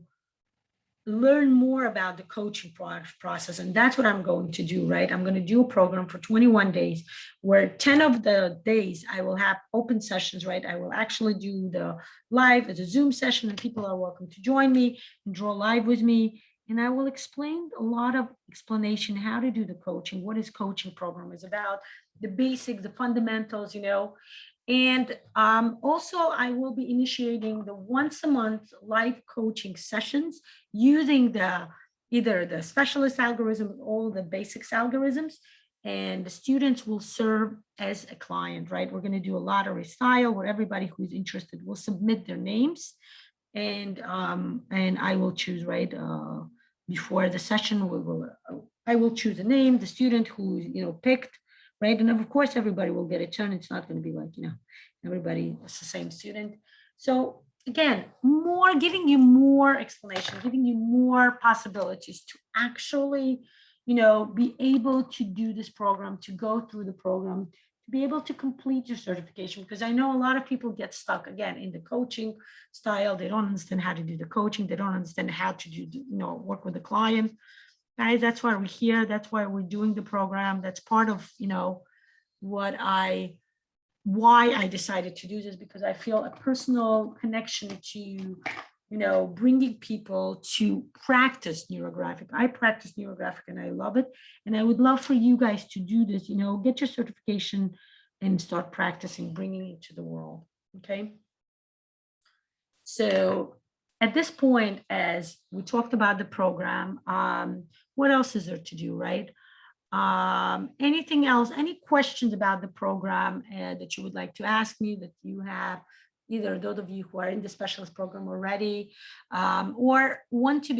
Speaker 1: learn more about the coaching process. And that's what I'm going to do, right? I'm going to do a program for 21 days where 10 of the days I will have open sessions, right? I will actually do the live as a Zoom session, and people are welcome to join me and draw live with me. And I will explain a lot of explanation, how to do the coaching, what is coaching program is about, the basics, the fundamentals, And also, I will be initiating the once a month live coaching sessions using either the specialist algorithm or all the basics algorithms, and the students will serve as a client, right? We're going to do a lottery style where everybody who's interested will submit their names, and I will choose, right? Before the session, I will choose a name, the student who picked, right? And of course, everybody will get a turn. It's not going to be like, everybody is the same student. So again, giving you more explanation, giving you more possibilities to actually, be able to do this program, to go through the program, to be able to complete your certification. Because I know a lot of people get stuck again in the coaching style. They don't understand how to do the coaching. They don't understand how to do, work with the client. Guys, that's why we're here. That's why we're doing the program. That's part of, why I decided to do this, because I feel a personal connection to, bringing people to practice neurographic. I practice neurographic and I love it. And I would love for you guys to do this, get your certification and start practicing, bringing it to the world. Okay. So at this point, as we talked about the program, what else is there to do, right? Anything else, any questions about the program that you would like to ask me, that you have, either those of you who are in the specialist program already, or want to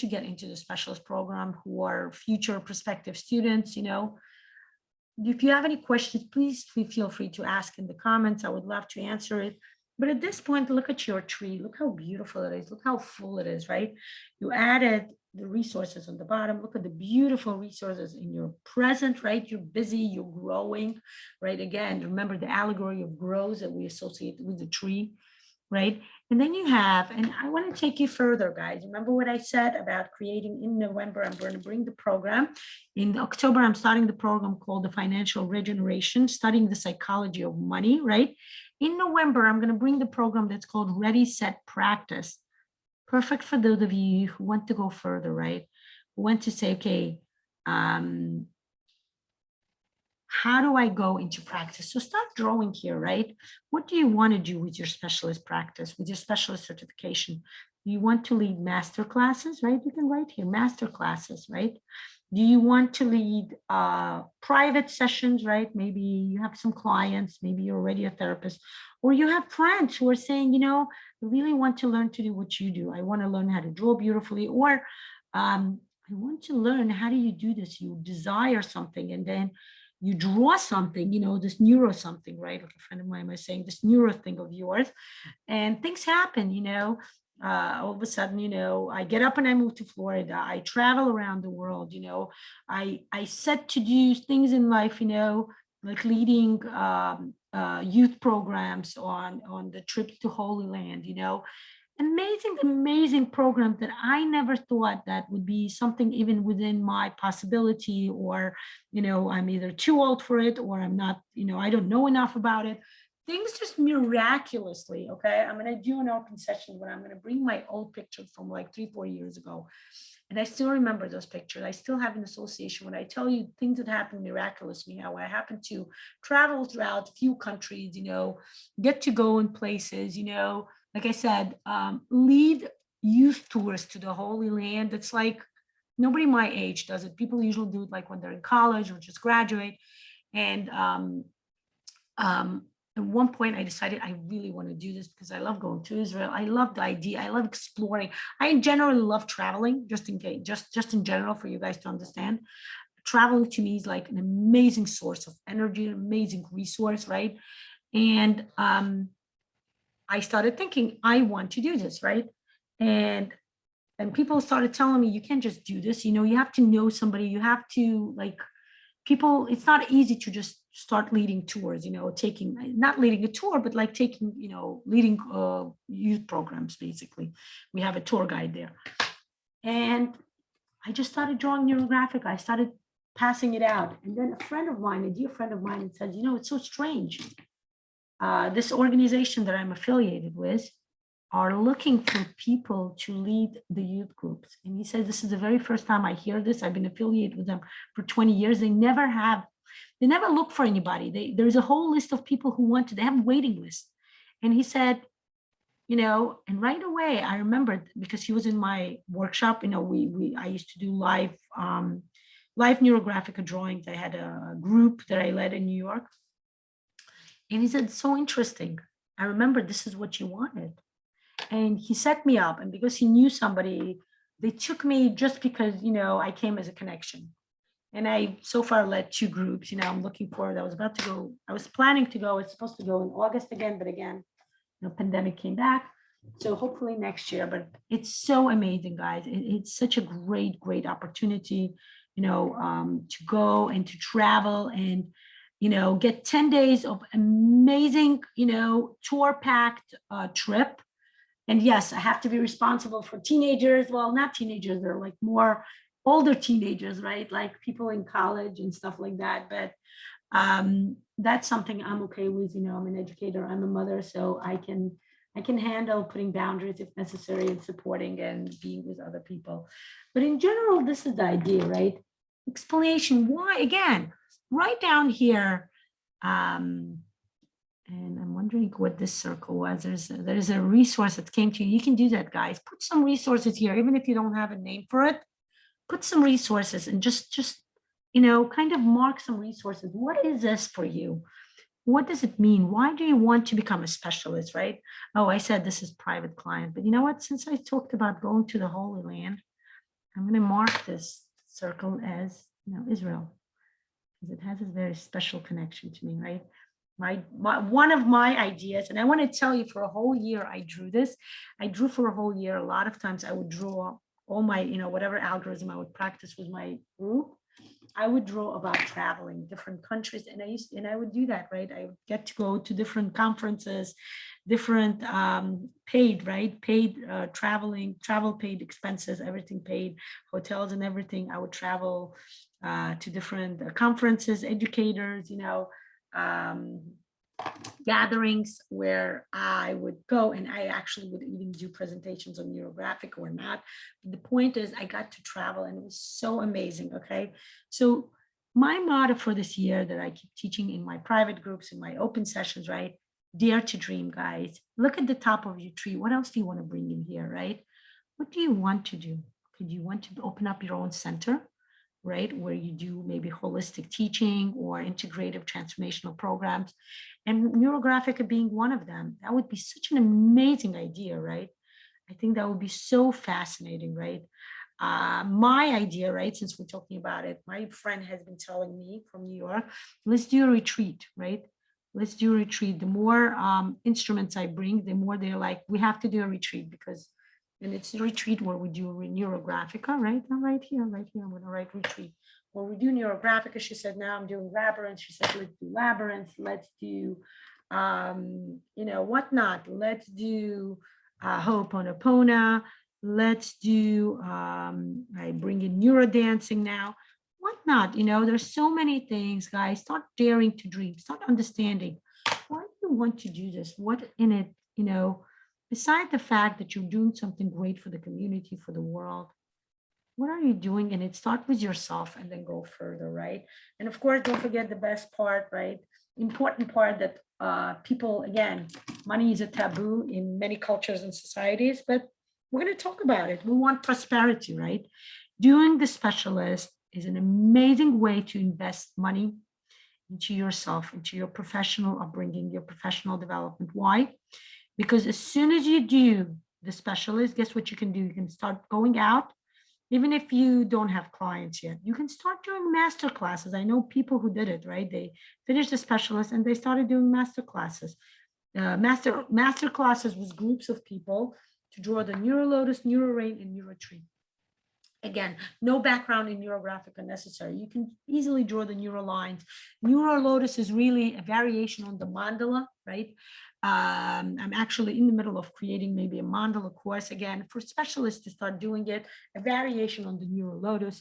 Speaker 1: get into the specialist program, who are future prospective students, if you have any questions, please feel free to ask in the comments. I would love to answer it. But at this point, look at your tree. Look how beautiful it is. Look how full it is, right? You added the resources on the bottom. Look at the beautiful resources in your present, right? You're busy, you're growing, right? Again, remember the allegory of growth that we associate with the tree, right? And then you have, and I want to take you further, guys. Remember what I said about creating in November? I'm going to bring the program. In October, I'm starting the program called the Financial Regeneration, studying the psychology of money, right? In November, I'm going to bring the program that's called Ready, Set, Practice. Perfect for those of you who want to go further, right? Who want to say, okay, how do I go into practice? So start drawing here, right? What do you want to do with your specialist practice, with your specialist certification? Do you want to lead master classes, right? You can write here, master classes, right? Do you want to lead private sessions, right? Maybe you have some clients, maybe you're already a therapist, or you have friends who are saying, I really want to learn to do what you do. I want to learn how to draw beautifully, or I want to learn, how do you do this? You desire something and then you draw something, this neuro something, right? Like a friend of mine was saying, this neuro thing of yours, and things happen, all of a sudden, I get up and I move to Florida. I travel around the world, I set to do things in life, like leading youth programs on the trips to Holy Land, amazing program that I never thought that would be something even within my possibility, or, I'm either too old for it, or I'm not, I don't know enough about it. Things just miraculously, okay? I'm going to do an open session where I'm going to bring my old pictures from like 3-4 years ago. And I still remember those pictures. I still have an association when I tell you things that happen miraculously, how I happen to travel throughout a few countries, get to go in places, like I said, lead youth tours to the Holy Land. It's like nobody my age does it. People usually do it like when they're in college or just graduate. And at one point I decided I really want to do this because I love going to Israel. I love the idea. I love exploring. I generally love traveling, just in case, just in general, for you guys to understand. traveling to me is like an amazing source of energy, an amazing resource, right? And I started thinking, I want to do this, right? And people started telling me, you can't just do this, you have to know somebody, you have to like people, it's not easy to just start leading tours, taking, not leading a tour, but like taking, leading youth programs, basically. We have a tour guide there. And I just started drawing Neurographic. I started passing it out. And then a friend of mine, a dear friend of mine, said, it's so strange. This organization that I'm affiliated with are looking for people to lead the youth groups. And he said, this is the very first time I hear this. I've been affiliated with them for 20 years. They never look for anybody. There's a whole list of people who want to, they have a waiting list. And he said, and right away I remembered, because he was in my workshop, I used to do live Neurographica drawings. I had a group that I led in New York. And he said, so interesting. I remember this is what you wanted. And he set me up, and because he knew somebody, they took me just because, I came as a connection. And I so far led 2 groups, I'm looking forward. I was planning to go, I was supposed to go in August again, but again, pandemic came back. So hopefully next year, but it's so amazing, guys. It's such a great, great opportunity, to go and to travel and, get 10 days of amazing, tour packed trip. And yes, I have to be responsible for teenagers. Well, not teenagers, they're like more older teenagers, right? Like people in college and stuff like that. But that's something I'm okay with. I'm an educator, I'm a mother, so I can handle putting boundaries if necessary and supporting and being with other people. But in general, this is the idea, right? Explanation why, again, right down here. And I'm wondering what this circle was. There's a resource that came to you. You can do that, guys. Put some resources here, even if you don't have a name for it. Put some resources and just kind of mark some resources. What is this for you? What does it mean? Why do you want to become a specialist, right? Oh, I said this is private client, but you know what? Since I talked about going to the Holy Land, I'm going to mark this circle as Israel, because it has a very special connection to me, right? One of my ideas, and I want to tell you, for a whole year I drew this. I drew for a whole year. A lot of times I would draw all my, whatever algorithm I would practice with my group. I would draw about traveling different countries, and I would do that, right? I would get to go to different conferences, different paid travel paid expenses, everything paid, hotels and everything. I would travel to different conferences, educators, gatherings where I would go, and I actually would even do presentations on Neurographic or not. But the point is, I got to travel, and it was so amazing. Okay, so my motto for this year that I keep teaching in my private groups, in my open sessions, right? Dare to dream, guys. Look at the top of your tree. What else do you want to bring in here, right? What do you want to do? Could you want to open up your own center, right? Where you do maybe holistic teaching or integrative transformational programs, and Neurographica being one of them. That would be such an amazing idea, right? I think that would be so fascinating, right? My idea, right, since we're talking about it, my friend has been telling me from New York, let's do a retreat, right? Let's do a retreat. The more instruments I bring, the more they're like, we have to do a retreat, because, and it's a retreat where we do Neurographica, right? Now, right here, I'm going to write retreat. Where we do Neurographica, she said, now I'm doing labyrinth. She said, let's do labyrinth. Let's do, whatnot. Let's do Ho'oponopono. Let's do, I bring in neurodancing now. Whatnot, there's so many things, guys. Start daring to dream. Start understanding. Why do you want to do this? What in it, beside the fact that you're doing something great for the community, for the world, what are you doing? And it starts with yourself and then go further, right? And of course, don't forget the best part, right? Important part that people, again, money is a taboo in many cultures and societies, but we're going to talk about it. We want prosperity, right? Doing the specialist is an amazing way to invest money into yourself, into your professional upbringing, your professional development. Why? Because as soon as you do the specialist, guess what you can do? You can start going out Even if you don't have clients yet, you can start doing master classes. I know people who did it, right? They finished the specialist and they started doing master classes. Master classes with groups of people to draw the Lotus, NeuroRain, and NeuroTree. Again, no background in NeuroGraphica necessary. You can easily draw the neural lines. Lotus is really a variation on the mandala, right? I'm actually in the middle of creating maybe a mandala course again for specialists to start doing it, a variation on the Lotus.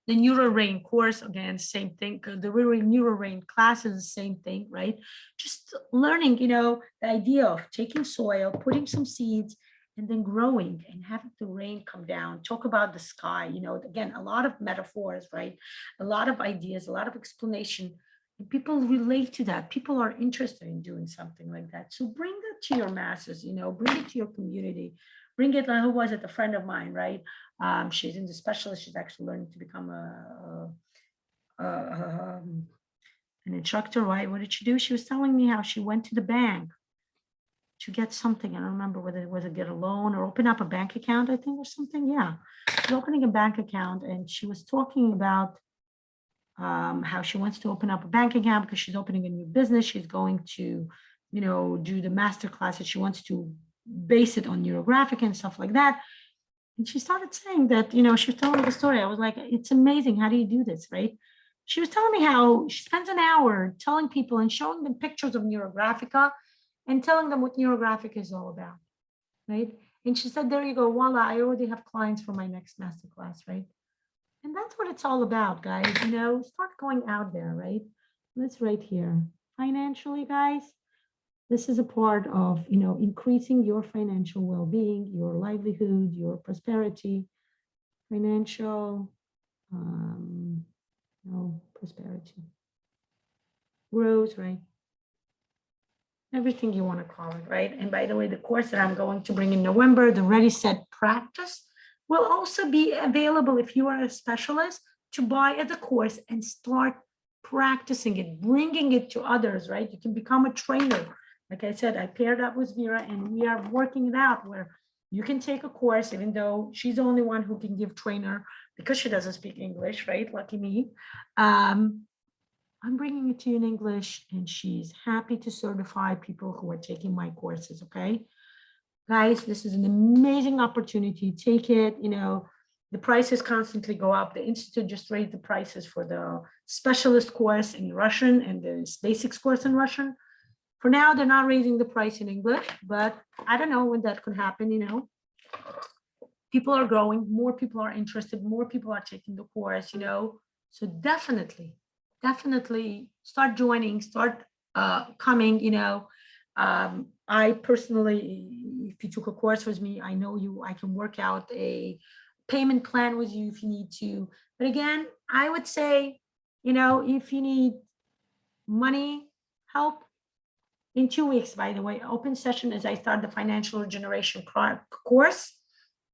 Speaker 1: The NeuroRain course, again, same thing. The NeuroRain class is the same thing, right? Just learning, the idea of taking soil, putting some seeds, and then growing and having the rain come down. Talk about the sky, again, a lot of metaphors, right? A lot of ideas, a lot of explanation. And people relate to that. People are interested in doing something like that. So bring that to your masses, bring it to your community. Bring it, who was it? A friend of mine, right? She's in the specialist. She's actually learning to become an instructor, right? What did she do? She was telling me how she went to the bank to get something. I don't remember whether it was get a loan or open up a bank account, I think, or something. Yeah, she's opening a bank account, and she was talking about how she wants to open up a bank account because she's opening a new business. She's going to, do the master classes. She wants to base it on NeuroGraphic and stuff like that. And she started saying that, she was telling me the story. I was like, it's amazing. How do you do this, right? She was telling me how she spends an hour telling people and showing them pictures of NeuroGraphica and telling them what NeuroGraphic is all about, right? And she said, there you go, voila, I already have clients for my next masterclass, right? And that's what it's all about, guys. Start going out there, right? Let's right here. Financially, guys, this is a part of, increasing your financial well-being, your livelihood, your prosperity, financial, prosperity, growth, right? Everything you want to call it, right? And by the way, the course that I'm going to bring in November, the Ready, Set, Practice, will also be available if you are a specialist to buy at the course and start practicing it, bringing it to others, right? You can become a trainer. Like I said, I paired up with Vera and we are working it out where you can take a course, even though she's the only one who can give trainer because she doesn't speak English, right? Lucky me. I'm bringing it to you in English, and she's happy to certify people who are taking my courses, okay? Guys, this is an amazing opportunity. Take it, the prices constantly go up. The Institute just raised the prices for the specialist course in Russian and the basics course in Russian. For now, they're not raising the price in English, but I don't know when that could happen, People are growing, more people are interested, more people are taking the course, So definitely start joining, start coming, I personally, if you took a course with me, I know I can work out a payment plan with you if you need to. But again, I would say, if you need money help, in 2 weeks, by the way, open session as I start the financial regeneration course.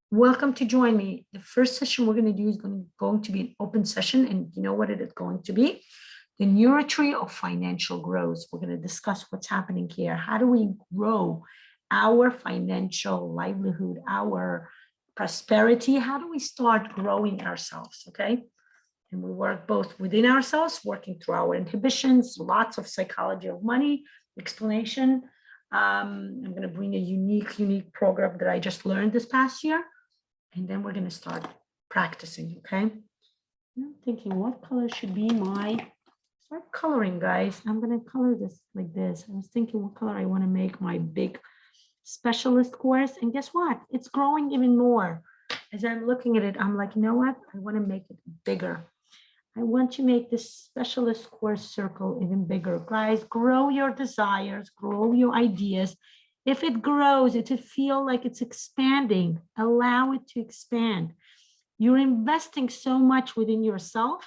Speaker 1: Welcome to join me. The first session we're going to do is going to be an open session, and you know what it is going to be? The NeuroTree of financial growth. We're going to discuss what's happening here. How do we grow our financial livelihood, our prosperity? How do we start growing ourselves, okay? And we work both within ourselves, working through our inhibitions, lots of psychology of money, explanation. I'm going to bring a unique program that I just learned this past year. And then we're going to start practicing, okay? I'm thinking what color should be start coloring, guys. I'm going to color this like this. I was thinking what color I want to make my big specialist course. And guess what? It's growing even more. As I'm looking at it, I'm like, you know what? I want to make it bigger. I want to make this specialist course circle even bigger. Guys, grow your desires, grow your ideas. If it grows, it will feel like it's expanding. Allow it to expand. You're investing so much within yourself.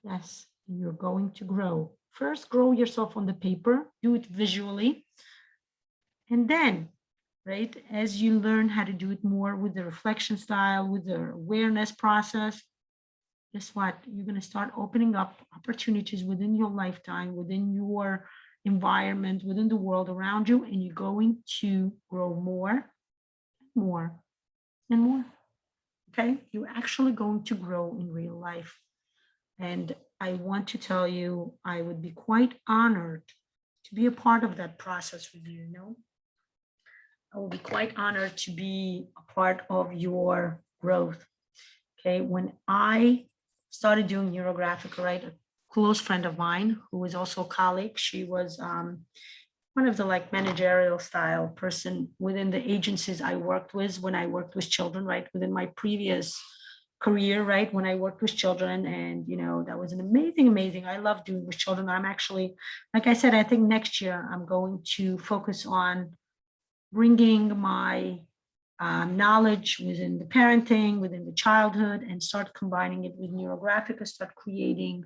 Speaker 1: Yes, you're going to grow. First, grow yourself on the paper. Do it visually. And then, right, as you learn how to do it more with the reflection style, with the awareness process, guess what? You're going to start opening up opportunities within your lifetime, within your environment, within the world around you, and you're going to grow more and more and more. okay? You're actually going to grow in real life. And I want to tell you, I would be quite honored to be a part of that process with you, you know? I will be quite honored to be a part of your growth. Okay, when I started doing NeuroGraphic, right, a close friend of mine who was also a colleague, she was one of the like managerial style person within the agencies I worked with when I worked with children, right, within my previous career, right, when I worked with children. And, you know, that was an amazing, I love doing with children. I'm actually, like I said, I think next year I'm going to focus on bringing my knowledge within the parenting, within the childhood, and start combining it with Neurographica, start creating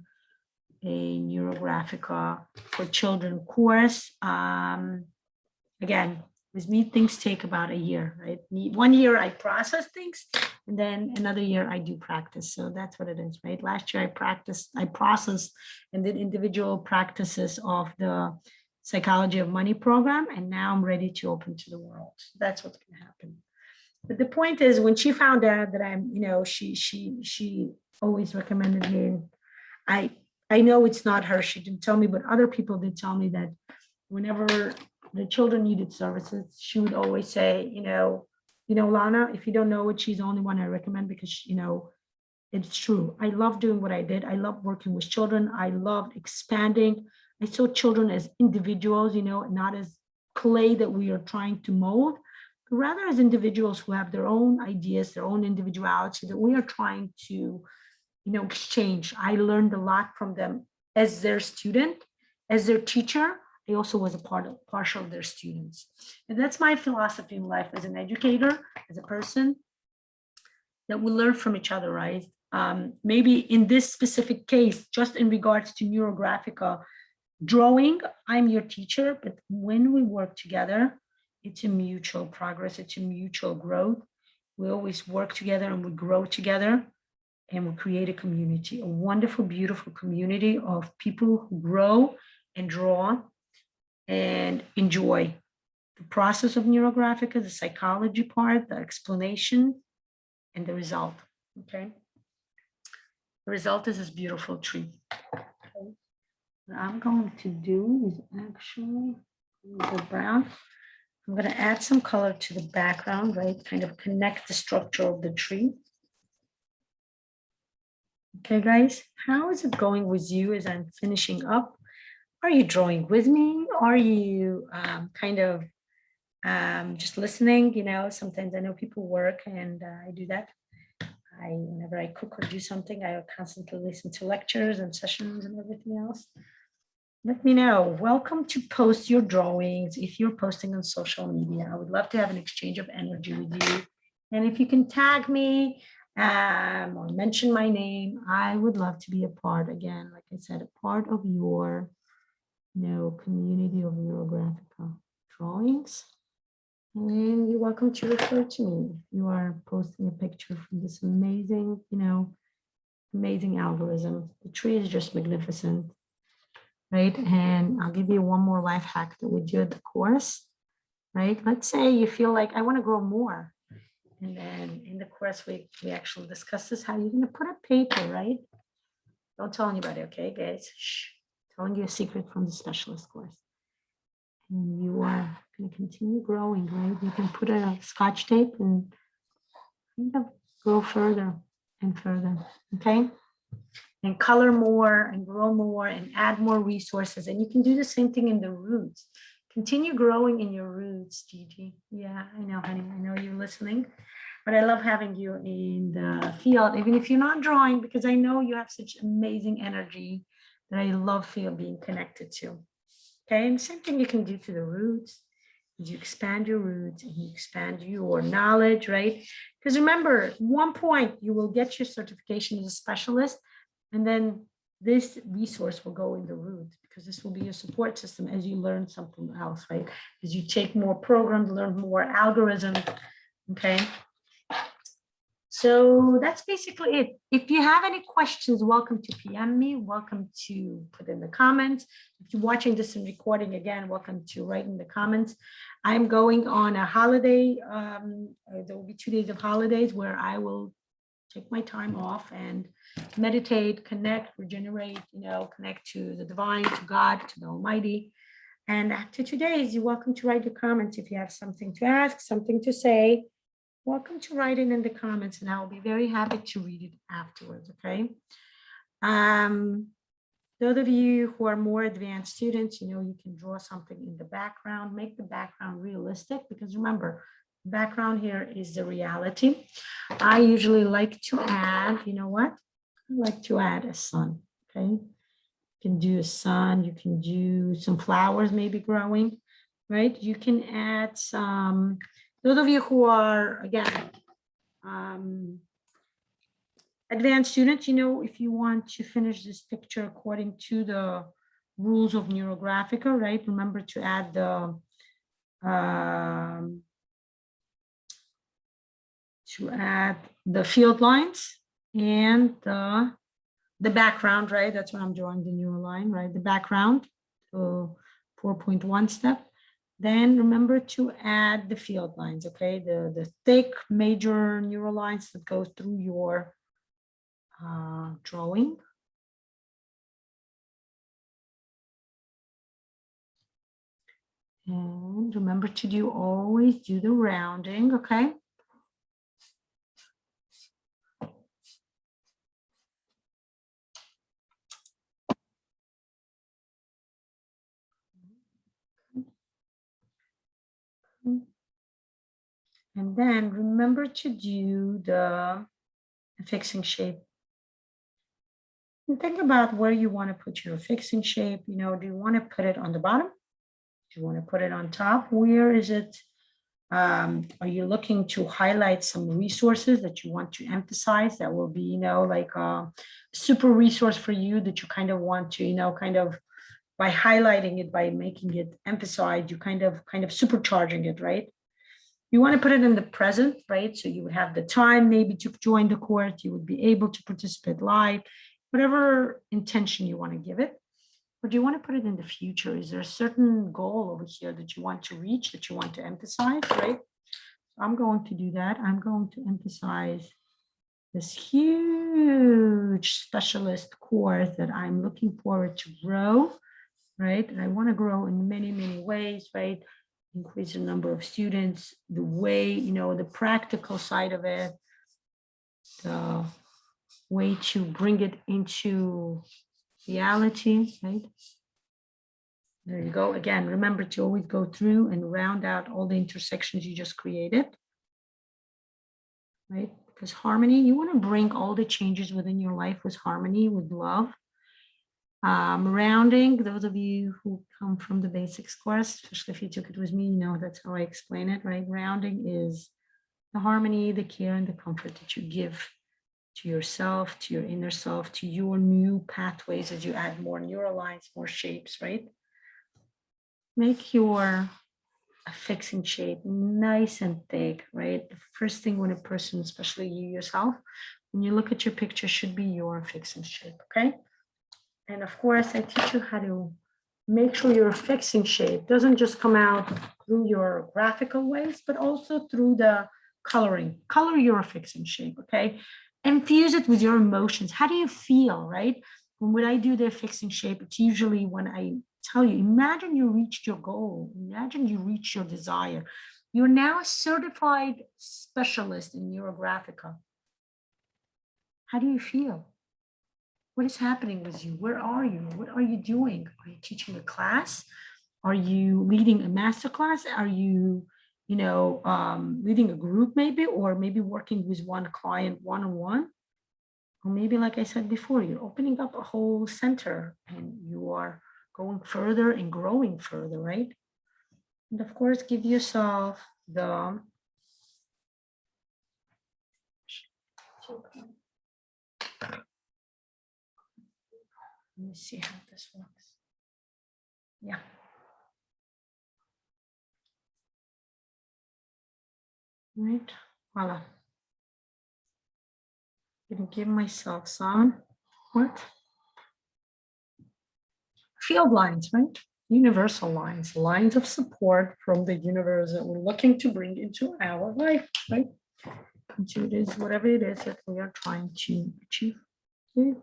Speaker 1: a Neurographica for children course. Again, with me, things take about a year, right? 1 year I process things, and then another year I do practice. So that's what it is, right? Last year I processed and did individual practices of the psychology of money program, and now I'm ready to open to the world. That's what's going to happen. But the point is, when she found out that I'm, you know, she always recommended me. I know it's not her. She didn't tell me, but other people did tell me that whenever the children needed services, she would always say, Lana, if you don't know it, she's the only one I recommend because, it's true. I love doing what I did. I love working with children. I loved expanding. I saw children as individuals, not as clay that we are trying to mold, but rather as individuals who have their own ideas, their own individuality that we are trying to, exchange. I learned a lot from them as their student, as their teacher. I also was partial of their students. And that's my philosophy in life as an educator, as a person, that we learn from each other, right? Maybe in this specific case, just in regards to Neurographica drawing, I'm your teacher, but when we work together, it's a mutual progress, it's a mutual growth. We always work together and we grow together, and we create a community, a wonderful, beautiful community of people who grow and draw and enjoy the process of Neurographica, the psychology part, the explanation, and the result, okay? The result is this beautiful tree. Okay. What I'm going to do is actually go brown. I'm going to add some color to the background, right? Kind of connect the structure of the tree. Okay, guys, how is it going with you as I'm finishing up? Are you drawing with me? Are you kind of just listening? Sometimes I know people work, and I do that. Whenever I cook or do something, I constantly listen to lectures and sessions and everything else. Let me know. Welcome to post your drawings. If you're posting on social media, I would love to have an exchange of energy with you. And if you can tag me or mention my name, I would love to be a part, again, like I said, a part of your community of Neurographica drawings. And you're welcome to refer to me. You are posting a picture from this amazing, amazing algorithm. The tree is just magnificent, right? And I'll give you one more life hack that we do at the course, right? Let's say you feel like I want to grow more. And then in the course, we actually discuss this, how you're going to put a paper, right? Don't tell anybody, okay, guys? Shh. Telling you a secret from the specialist course. And you are going to continue growing, right? You can put a Scotch tape and kind of grow further and further, okay? And color more and grow more and add more resources. And you can do the same thing in the roots. Continue growing in your roots, Gigi. Yeah, I know, honey. I know you're listening. But I love having you in the field, even if you're not drawing, because I know you have such amazing energy that I love being connected to. Okay, and the same thing you can do to the roots. You expand your roots and you expand your knowledge, right? Because remember, at one point you will get your certification as a specialist, and then this resource will go in the root, because this will be your support system as you learn something else, right? As you take more programs, learn more algorithms, okay? So that's basically it. If you have any questions, welcome to PM me, welcome to put in the comments. If you're watching this in recording, again, welcome to write in the comments. I'm going on a holiday. There will be 2 days of holidays where I will take my time off and meditate, connect, regenerate, connect to the divine, to God, to the Almighty. And after today's, you're welcome to write your comments. If you have something to ask, something to say, welcome to write it in the comments, and I'll be very happy to read it afterwards, okay? Those of you who are more advanced students, you can draw something in the background, make the background realistic, because remember, the background here is the reality. I usually like to add, you know what? I like to add a sun, okay? You can do a sun, you can do some flowers maybe growing, right? You can add some, those of you who are, again, advanced students, if you want to finish this picture according to the rules of NeuroGraphica, right? Remember to add the field lines and the background, right? That's when I'm drawing the neural line, right? The background, so 4.1 step. Then remember to add the field lines, okay? The thick major neural lines that go through your drawing. And remember to always do the rounding, okay? And then remember to do the fixing shape. And think about where you want to put your fixing shape. Do you want to put it on the bottom? Do you want to put it on top? Where is it? Are you looking to highlight some resources that you want to emphasize that will be, like a super resource for you that you kind of want to, kind of by highlighting it, by making it emphasized, you kind of supercharging it, right? You want to put it in the present, right? So you would have the time maybe to join the course, you would be able to participate live, whatever intention you want to give it. Or do you want to put it in the future? Is there a certain goal over here that you want to reach, that you want to emphasize, right? So I'm going to do that. I'm going to emphasize this huge specialist course that I'm looking forward to grow, right? And I want to grow in many, many ways, right? Increase the number of students, the way, the practical side of it, the way to bring it into reality, right? There you go. Again, remember to always go through and round out all the intersections you just created, right? Because harmony, you want to bring all the changes within your life with harmony, with love. Rounding, those of you who come from the basics course, especially if you took it with me, that's how I explain it, right? Rounding is the harmony, the care, and the comfort that you give to yourself, to your inner self, to your new pathways as you add more neural lines, more shapes, right? Make your fixing shape nice and thick, right? The first thing when a person, especially you yourself, when you look at your picture, should be your fixing shape, okay? And of course, I teach you how to make sure your fixing shape doesn't just come out through your graphical ways, but also through the coloring. Color your fixing shape, okay? Infuse it with your emotions. How do you feel, right? When I do the fixing shape, it's usually when I tell you, imagine you reached your goal. Imagine you reached your desire. You're now a certified specialist in Neurographica. How do you feel? What is happening with you? Where are you? What are you doing? Are you teaching a class? Are you leading a master class? Are you, leading a group maybe, or maybe working with one client one-on-one? Or maybe, like I said before, you're opening up a whole center and you are going further and growing further, right? And of course, give yourself the let me see how this works. Yeah. Right. Voila. I'm gonna give myself some field lines, right? Universal lines, lines of support from the universe that we're looking to bring into our life, right? So it is whatever it is that we are trying to achieve. Okay.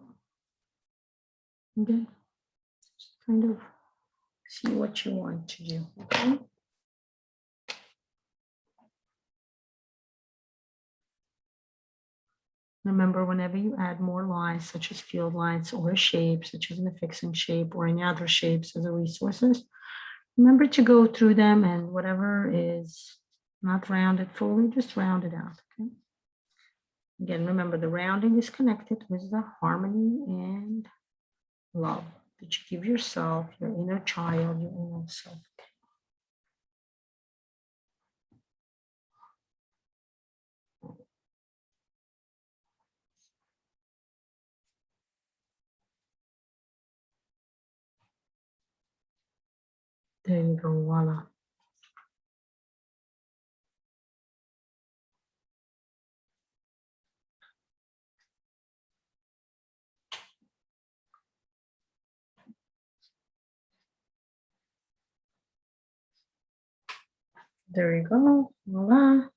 Speaker 1: Okay. Just kind of see what you want to do. Okay. Remember, whenever you add more lines, such as field lines or a shape, such as an affixing shape or any other shapes as a resources, remember to go through them, and whatever is not rounded fully, just round it out. Okay. Again, remember the rounding is connected with the harmony and love that you give yourself, your inner child, your inner self. There you go, voila. There you go, voila.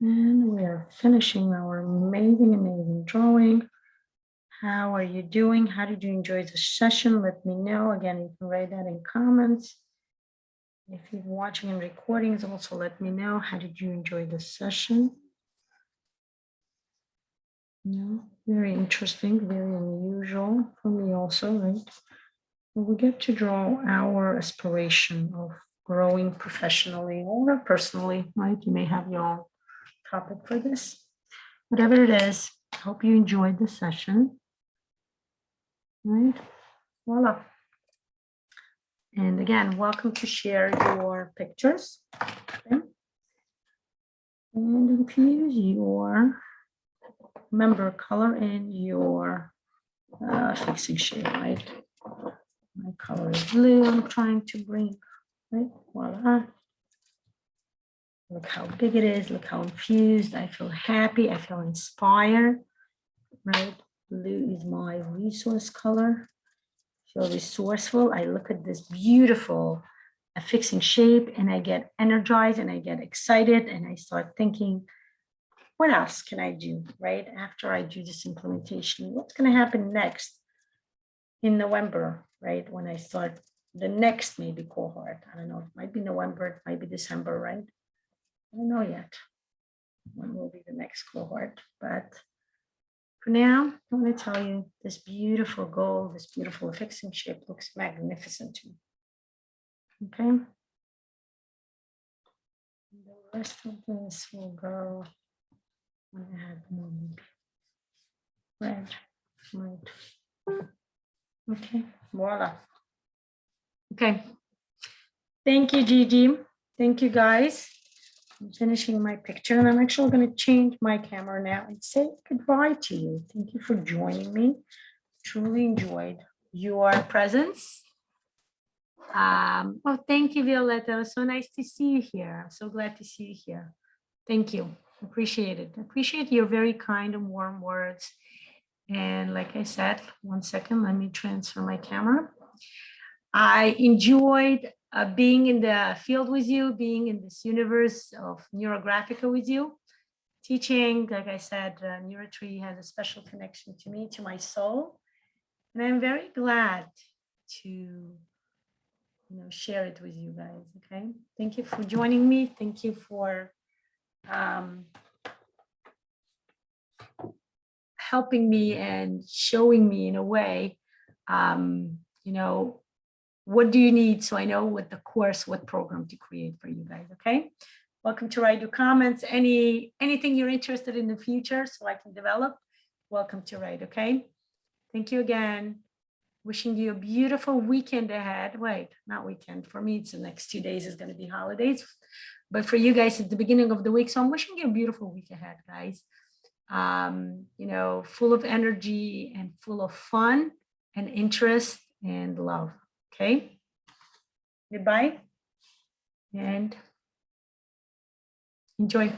Speaker 1: And we are finishing our amazing, amazing drawing. How are you doing? How did you enjoy the session? Let me know. Again, you can write that in comments. If you're watching in recordings, also let me know. How did you enjoy the session? No, very interesting, very unusual for me also, right? We get to draw our aspiration of growing professionally or personally, right? You may have your own topic for this. Whatever it is, I hope you enjoyed the session. Right? Voila. And again, welcome to share your pictures. Okay. And infuse your member color in your fixing shade, right? My color is blue. I'm trying to bring, right? Voila. Look how big it is. Look how infused. I feel happy. I feel inspired, right? Blue is my resource color. Feel resourceful. I look at this beautiful affixing shape and I get energized and I get excited and I start thinking, what else can I do, right? After I do this implementation, what's going to happen next in November, right? When I start the next maybe cohort. I don't know, it might be November, it might be December, right? I don't know yet when will be the next cohort, but for now, I want to tell you this beautiful gold, this beautiful affixing shape looks magnificent to me. Okay. The rest of this will go, I have red, white. Okay, voila. Okay. Thank you, Gigi. Thank you, guys. I'm finishing my picture and I'm actually going to change my camera now and say goodbye to you. Thank you for joining me. Truly enjoyed your presence. Oh, thank you, Violetta. It was so nice to see you here. I'm so glad to see you here. Thank you. Appreciate it. Appreciate your very kind and warm words. And like I said, 1 second, let me transfer my camera. I enjoyed being in the field with you, being in this universe of Neurographica with you. Teaching, like I said, NeuroTree has a special connection to me, to my soul. And I'm very glad to share it with you guys, okay? Thank you for joining me. Thank you for helping me and showing me in a way, what do you need so I know what the course, what program to create for you guys, okay? Welcome to write your comments. Anything you're interested in the future so I can develop, welcome to write, okay? Thank you again. Wishing you a beautiful weekend ahead. Wait, not weekend. For me, it's the next 2 days is going to be holidays. But for you guys, it's the beginning of the week. So I'm wishing you a beautiful week ahead, guys. Full of energy and full of fun and interest and love. Okay. Goodbye and enjoy.